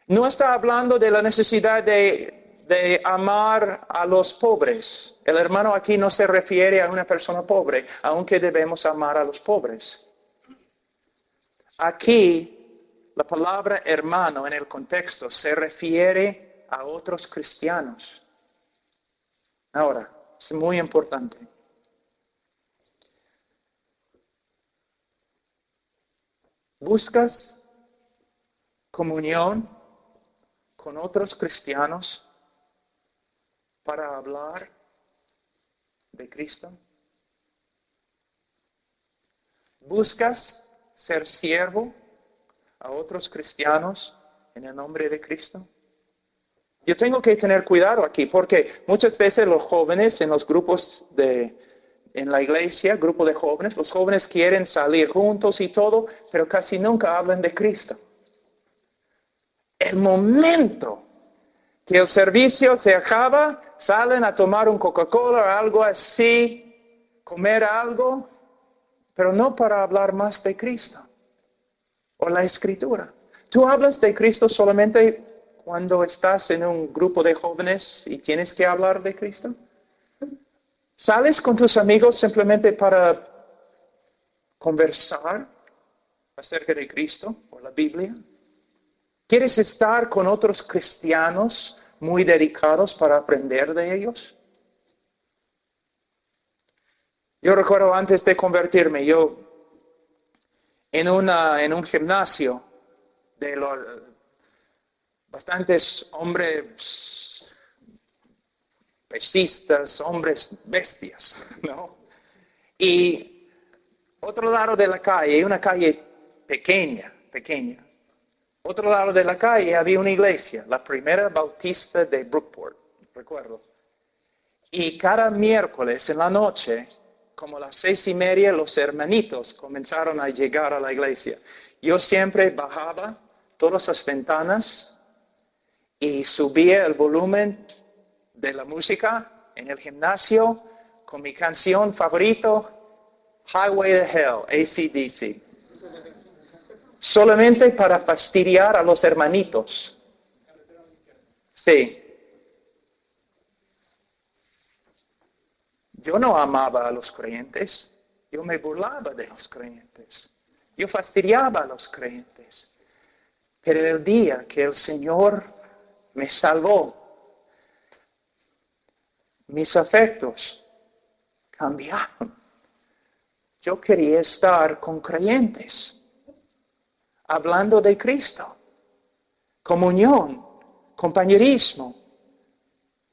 A: No está hablando de la necesidad de amar a los pobres. El hermano aquí no se refiere a una persona pobre, aunque debemos amar a los pobres. Aquí, la palabra hermano en el contexto se refiere a otros cristianos. Ahora, es muy importante. ¿Buscas comunión con otros cristianos para hablar de Cristo? ¿Buscas ser siervo a otros cristianos en el nombre de Cristo? Yo tengo que tener cuidado aquí porque muchas veces los jóvenes en los grupos en la iglesia, grupo de jóvenes, los jóvenes quieren salir juntos y todo, pero casi nunca hablan de Cristo. El momento que el servicio se acaba, salen a tomar un Coca-Cola o algo así, comer algo, pero no para hablar más de Cristo o la Escritura. ¿Tú hablas de Cristo solamente cuando estás en un grupo de jóvenes y tienes que hablar de Cristo? ¿Sales con tus amigos simplemente para conversar acerca de Cristo o la Biblia? ¿Quieres estar con otros cristianos muy dedicados para aprender de ellos? Yo recuerdo antes de convertirme, yo en un gimnasio de bastantes hombres pesistas, hombres bestias, ¿no? Y otro lado de la calle, una calle pequeña. Otro lado de la calle había una iglesia, la primera bautista de Brookport, recuerdo. Y cada miércoles en la noche, como a las 6:30, los hermanitos comenzaron a llegar a la iglesia. Yo siempre bajaba todas las ventanas y subía el volumen de la música en el gimnasio con mi canción favorito, Highway to Hell, AC/DC. Solamente para fastidiar a los hermanitos. Sí. Yo no amaba a los creyentes. Yo me burlaba de los creyentes. Yo fastidiaba a los creyentes. Pero el día que el Señor me salvó, mis afectos cambiaron. Yo quería estar con creyentes. Hablando de Cristo, comunión, compañerismo,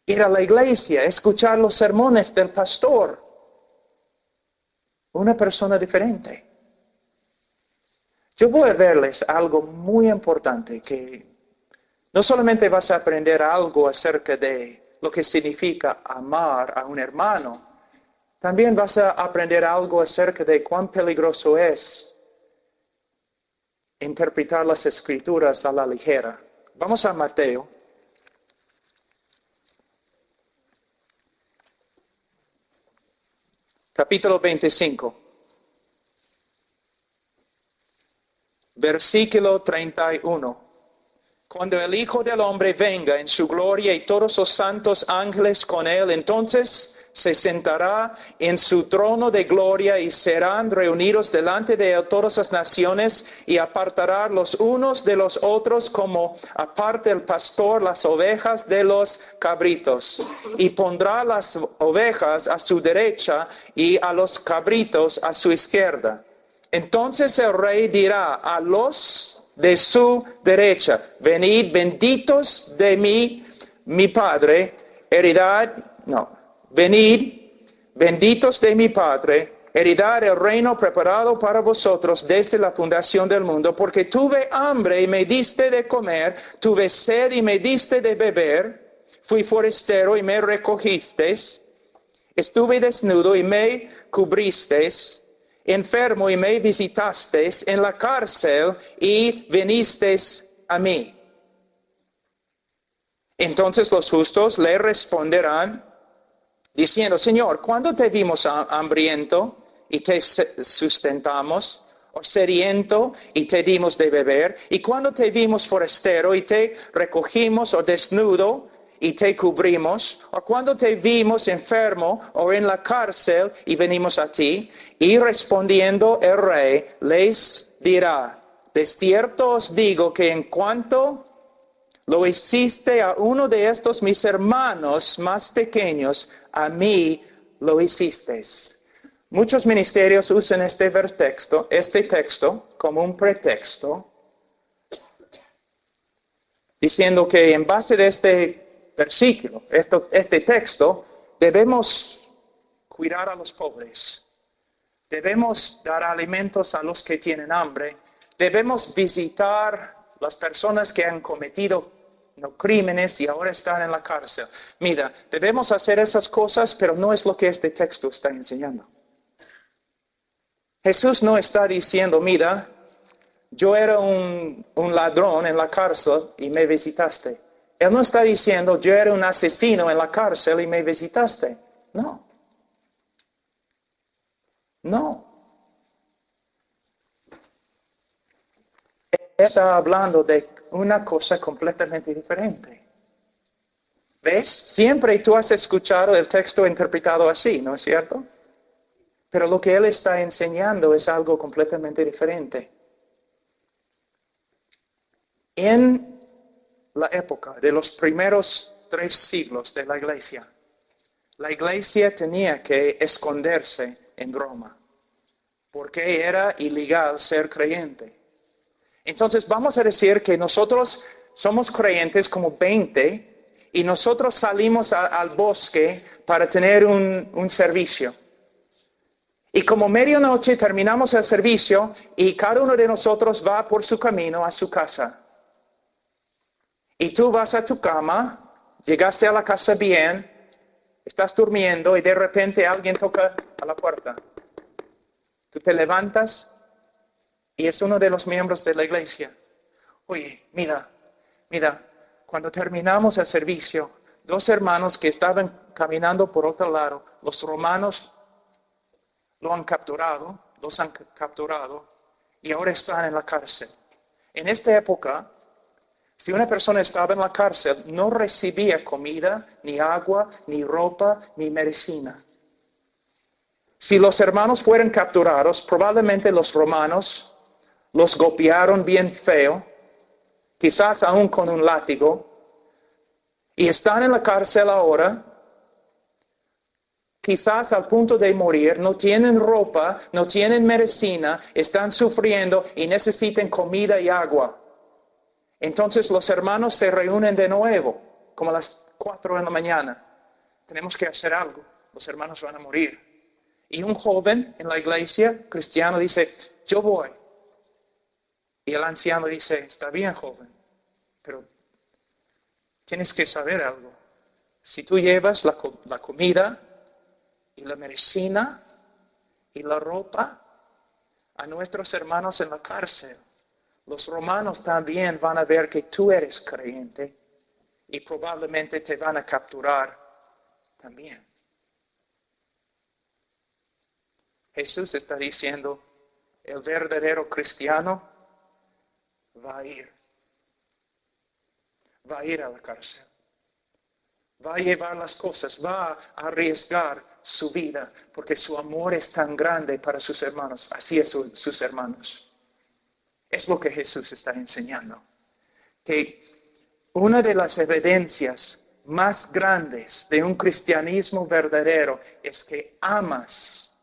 A: ir a la iglesia, escuchar los sermones del pastor, una persona diferente. Yo voy a verles algo muy importante, que no solamente vas a aprender algo acerca de lo que significa amar a un hermano, también vas a aprender algo acerca de cuán peligroso es interpretar las Escrituras a la ligera. Vamos a Mateo. Capítulo 25. Versículo 31. Cuando el Hijo del Hombre venga en su gloria y todos los santos ángeles con él, entonces se sentará en su trono de gloria y serán reunidos delante de él todas las naciones y apartará los unos de los otros como aparte el pastor las ovejas de los cabritos. Y pondrá las ovejas a su derecha y a los cabritos a su izquierda. Entonces el rey dirá a los de su derecha: venid benditos de mi Padre, venid benditos de mi Padre, heredad el reino preparado para vosotros desde la fundación del mundo, porque tuve hambre y me diste de comer, tuve sed y me diste de beber, fui forastero y me recogisteis, estuve desnudo y me cubristeis, enfermo y me visitasteis, en la cárcel y vinisteis a mí. Entonces los justos le responderán diciendo: Señor, ¿cuándo te vimos hambriento y te sustentamos? ¿O sediento y te dimos de beber? ¿Y cuándo te vimos forastero y te recogimos? ¿O desnudo y te cubrimos? ¿O cuando te vimos enfermo o en la cárcel y venimos a ti? Y respondiendo el rey les dirá: de cierto os digo que en cuanto lo hiciste a uno de estos mis hermanos más pequeños, a mí lo hicisteis. Muchos ministerios usan este texto como un pretexto, diciendo que en base de este versículo, este texto, debemos cuidar a los pobres, debemos dar alimentos a los que tienen hambre, debemos visitar las personas que han cometido crímenes y ahora están en la cárcel. Mira, debemos hacer esas cosas, pero no es lo que este texto está enseñando. Jesús no está diciendo: mira, yo era un ladrón en la cárcel y me visitaste. Él no está diciendo: yo era un asesino en la cárcel y me visitaste. No. No. Él está hablando de una cosa completamente diferente. ¿Ves? Siempre tú has escuchado el texto interpretado así, ¿no es cierto? Pero lo que él está enseñando es algo completamente diferente. En la época de los primeros 3 siglos de la iglesia tenía que esconderse en Roma, porque era ilegal ser creyente. Entonces vamos a decir que nosotros somos creyentes como 20 y nosotros salimos al bosque para tener un servicio. Y como medianoche terminamos el servicio y cada uno de nosotros va por su camino a su casa. Y tú vas a tu cama, llegaste a la casa bien, estás durmiendo y de repente alguien toca a la puerta. Tú te levantas y es uno de los miembros de la iglesia. Oye, mira, cuando terminamos el servicio, 2 hermanos que estaban caminando por otro lado, los romanos los han capturado y ahora están en la cárcel. En esta época, si una persona estaba en la cárcel, no recibía comida, ni agua, ni ropa, ni medicina. Si los hermanos fueron capturados, probablemente los romanos los golpearon bien feo, quizás aún con un látigo, y están en la cárcel ahora, quizás al punto de morir, no tienen ropa, no tienen medicina, están sufriendo y necesitan comida y agua. Entonces los hermanos se reúnen de nuevo, como a las 4 de la mañana. Tenemos que hacer algo, los hermanos van a morir. Y un joven en la iglesia cristiana dice: yo voy. Y el anciano dice, está bien, joven, pero tienes que saber algo. Si tú llevas la comida y la medicina y la ropa a nuestros hermanos en la cárcel, los romanos también van a ver que tú eres creyente y probablemente te van a capturar también. Jesús está diciendo, el verdadero cristiano va a ir a la cárcel, va a llevar las cosas, va a arriesgar su vida, porque su amor es tan grande para sus hermanos, así es sus hermanos. Es lo que Jesús está enseñando, que una de las evidencias más grandes de un cristianismo verdadero es que amas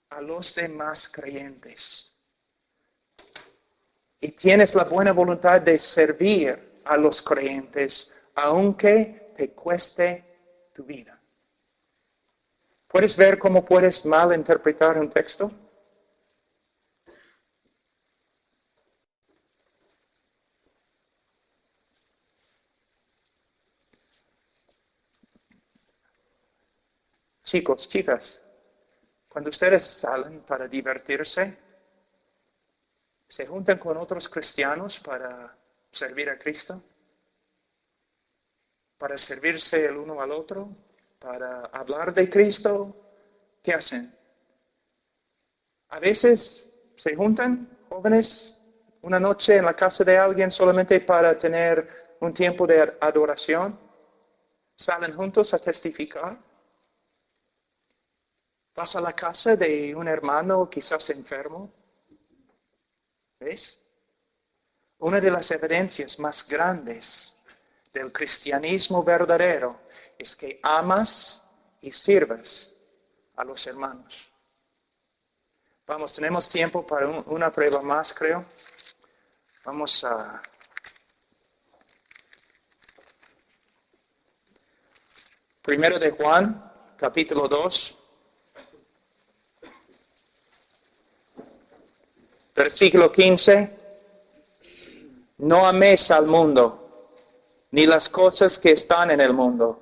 A: a los demás creyentes. Y tienes la buena voluntad de servir a los creyentes, aunque te cueste tu vida. ¿Puedes ver cómo puedes malinterpretar un texto? Chicos, chicas, cuando ustedes salen para divertirse, ¿se juntan con otros cristianos para servir a Cristo? ¿Para servirse el uno al otro? ¿Para hablar de Cristo? ¿Qué hacen? A veces se juntan jóvenes una noche en la casa de alguien solamente para tener un tiempo de adoración. Salen juntos a testificar. Vas a la casa de un hermano quizás enfermo. ¿Ves? Una de las evidencias más grandes del cristianismo verdadero es que amas y sirves a los hermanos. Vamos, tenemos tiempo para una prueba más, creo. Vamos a... Primero de Juan, capítulo 2. Versículo 15. No améis al mundo, ni las cosas que están en el mundo.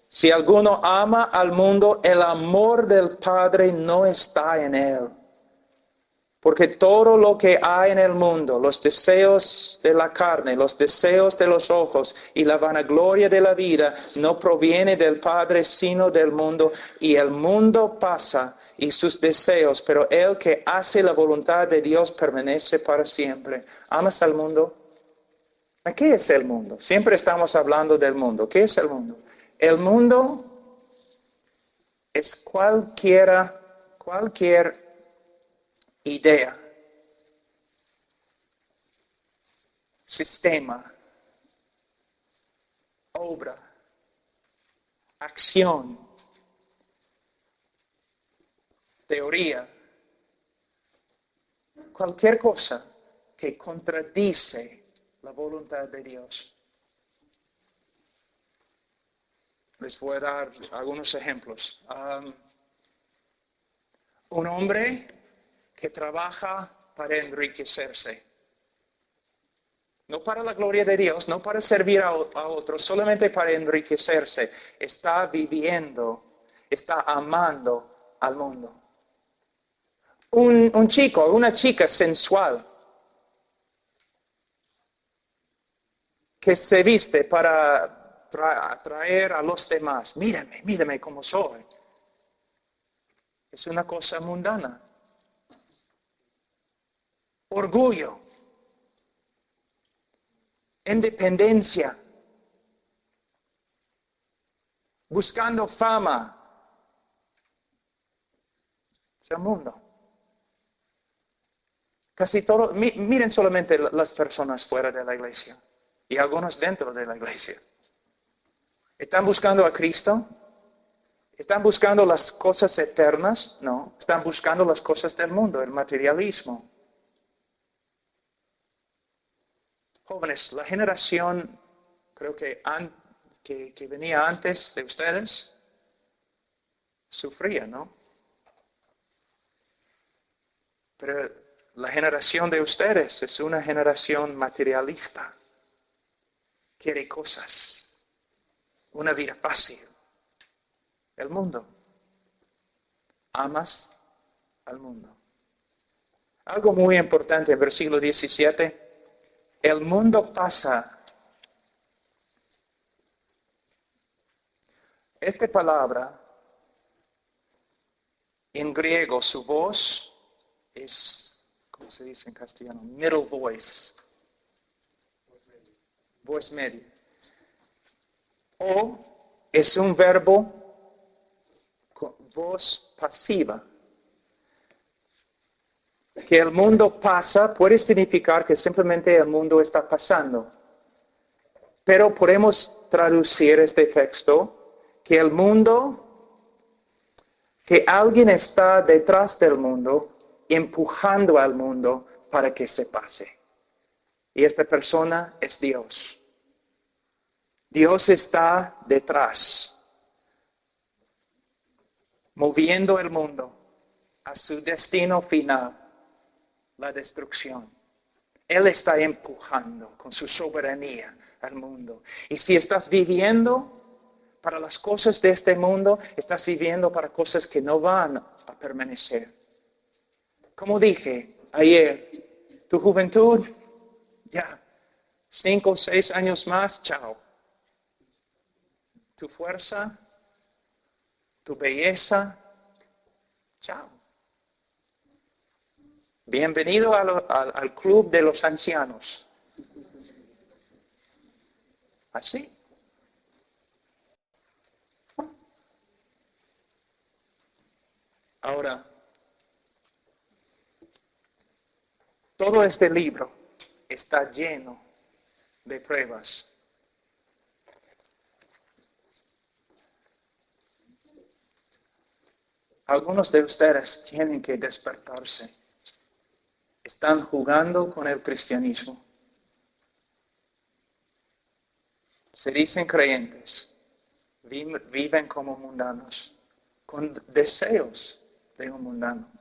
A: Si alguno ama al mundo, el amor del Padre no está en él. Porque todo lo que hay en el mundo, los deseos de la carne, los deseos de los ojos y la vanagloria de la vida, no proviene del Padre, sino del mundo. Y el mundo pasa y sus deseos, pero el que hace la voluntad de Dios permanece para siempre. ¿Amas al mundo? ¿Qué es el mundo? Siempre estamos hablando del mundo. ¿Qué es el mundo? El mundo es cualquier idea, sistema, obra, acción, teoría, cualquier cosa que contradice la voluntad de Dios. Les voy a dar algunos ejemplos. Un hombre que trabaja para enriquecerse. No para la gloria de Dios, no para servir a otros, solamente para enriquecerse. Está viviendo, está amando al mundo. Un chico, una chica sensual que se viste para atraer a los demás. Mírame como soy. Es una cosa mundana. Orgullo. Independencia. Buscando fama. Es el mundo. Casi todo, miren solamente las personas fuera de la iglesia y algunos dentro de la iglesia. ¿Están buscando a Cristo? ¿Están buscando las cosas eternas? No, están buscando las cosas del mundo, el materialismo. Jóvenes, la generación, creo que venía antes de ustedes, sufría, ¿no? Pero la generación de ustedes es una generación materialista. Quiere cosas, una vida fácil. El mundo. Amas al mundo. Algo muy importante en versículo 17. El mundo pasa. Esta palabra, en griego, su voz es, ¿cómo se dice en castellano? Middle voice. Voz media. O es un verbo con voz pasiva. Que el mundo pasa puede significar que simplemente el mundo está pasando. Pero podemos traducir este texto que el mundo, que alguien está detrás del mundo, empujando al mundo para que se pase. Y esta persona es Dios. Dios está detrás, moviendo el mundo a su destino final, la destrucción. Él está empujando con su soberanía al mundo. Y si estás viviendo para las cosas de este mundo, estás viviendo para cosas que no van a permanecer. Como dije ayer, tu juventud, ya, 5 o 6 años más, chao. Tu fuerza, tu belleza, chao. Bienvenido al club de los ancianos. Así. Ahora, todo este libro está lleno de pruebas. Algunos de ustedes tienen que despertarse. Están jugando con el cristianismo. Se dicen creyentes, viven como mundanos, con deseos de un mundano.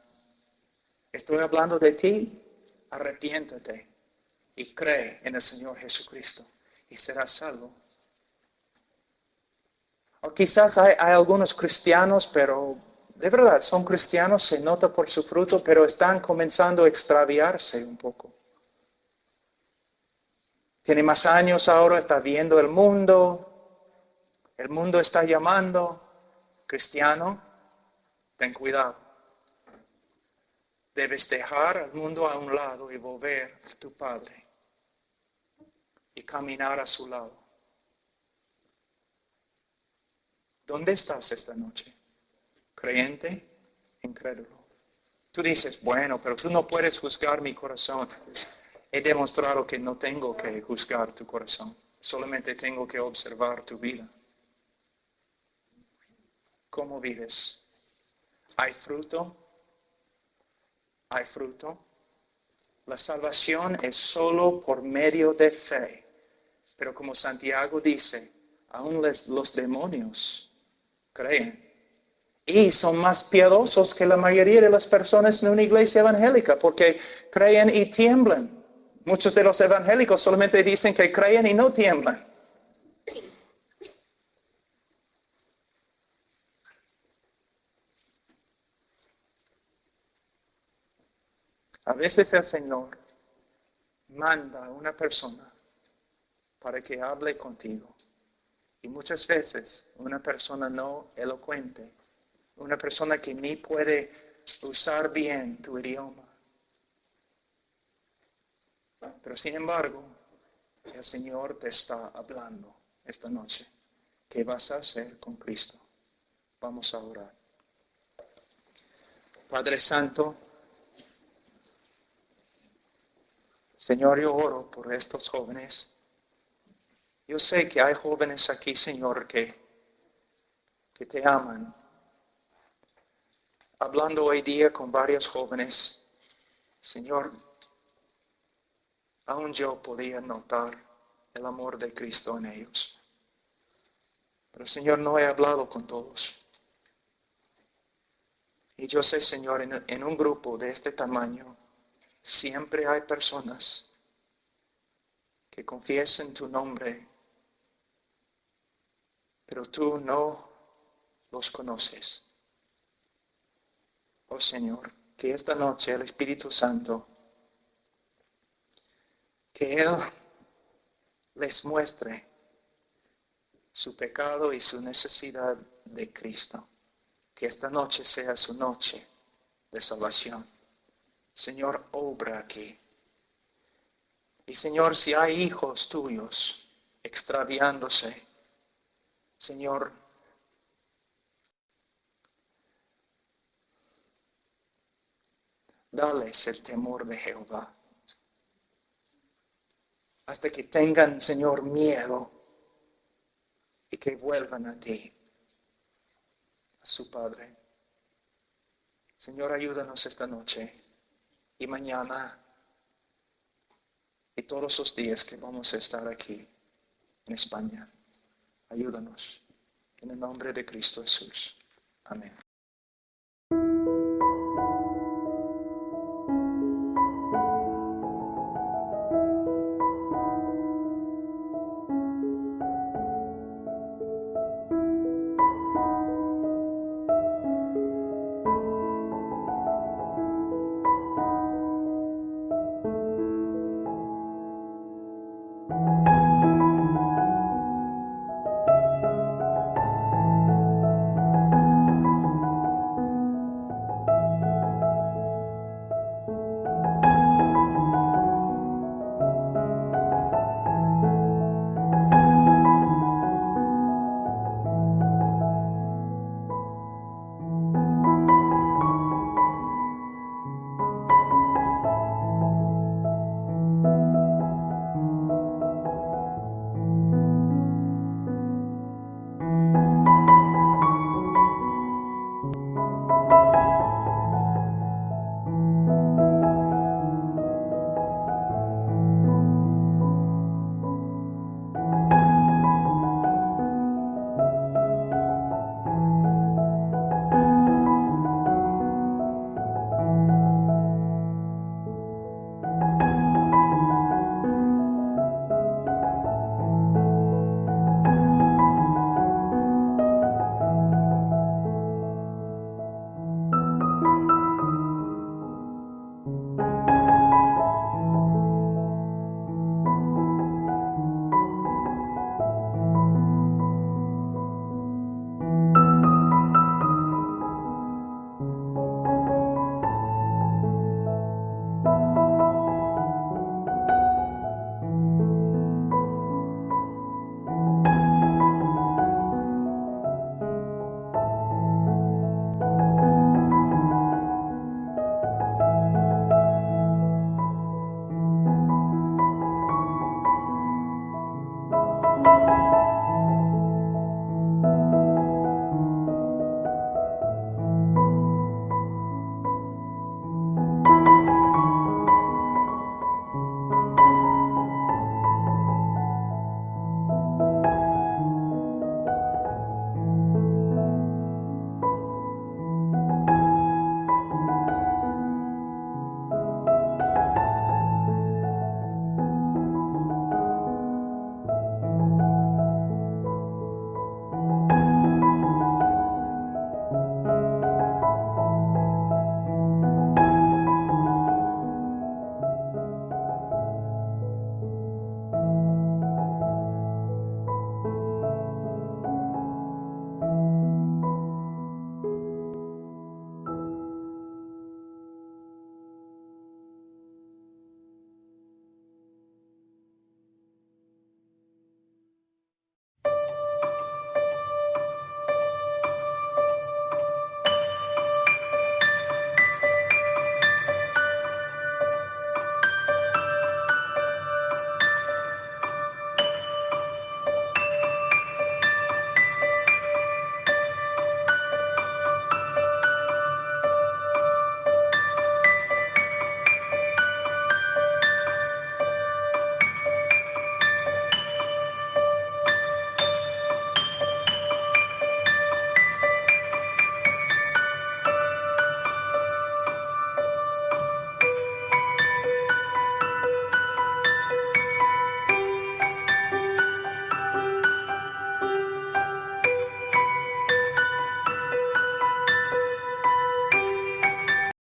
A: Estoy hablando de ti, arrepiéntate y cree en el Señor Jesucristo y serás salvo. O quizás hay algunos cristianos, pero de verdad son cristianos, se nota por su fruto, pero están comenzando a extraviarse un poco. Tiene más años ahora, está viendo el mundo está llamando. Cristiano, ten cuidado. Debes dejar al mundo a un lado y volver a tu Padre y caminar a su lado. ¿Dónde estás esta noche? ¿Creyente? Incrédulo. Tú dices, bueno, pero tú no puedes juzgar mi corazón. He demostrado que no tengo que juzgar tu corazón. Solamente tengo que observar tu vida. ¿Cómo vives? ¿Hay fruto? ¿Hay fruto? La salvación es solo por medio de fe. Pero como Santiago dice, aún los demonios creen. Y son más piadosos que la mayoría de las personas en una iglesia evangélica, porque creen y tiemblan. Muchos de los evangélicos solamente dicen que creen y no tiemblan. A veces el Señor manda a una persona para que hable contigo. Y muchas veces una persona no elocuente, una persona que ni puede usar bien tu idioma. Pero sin embargo, el Señor te está hablando esta noche. ¿Qué vas a hacer con Cristo? Vamos a orar. Padre Santo, Señor, yo oro por estos jóvenes. Yo sé que hay jóvenes aquí, Señor, que te aman. Hablando hoy día con varios jóvenes, Señor, aún yo podía notar el amor de Cristo en ellos. Pero, Señor, no he hablado con todos. Y yo sé, Señor, en un grupo de este tamaño, Siempre hay personas que confiesan tu nombre, pero tú no los conoces. Oh Señor, que esta noche el Espíritu Santo, que Él les muestre su pecado y su necesidad de Cristo. Que esta noche sea su noche de salvación. Señor, obra aquí. Y Señor, si hay hijos tuyos extraviándose, Señor, dales el temor de Jehová. Hasta que tengan, Señor, miedo y que vuelvan a ti, a su Padre. Señor, ayúdanos esta noche y mañana y todos los días que vamos a estar aquí en España. Ayúdanos. En el nombre de Cristo Jesús. Amén.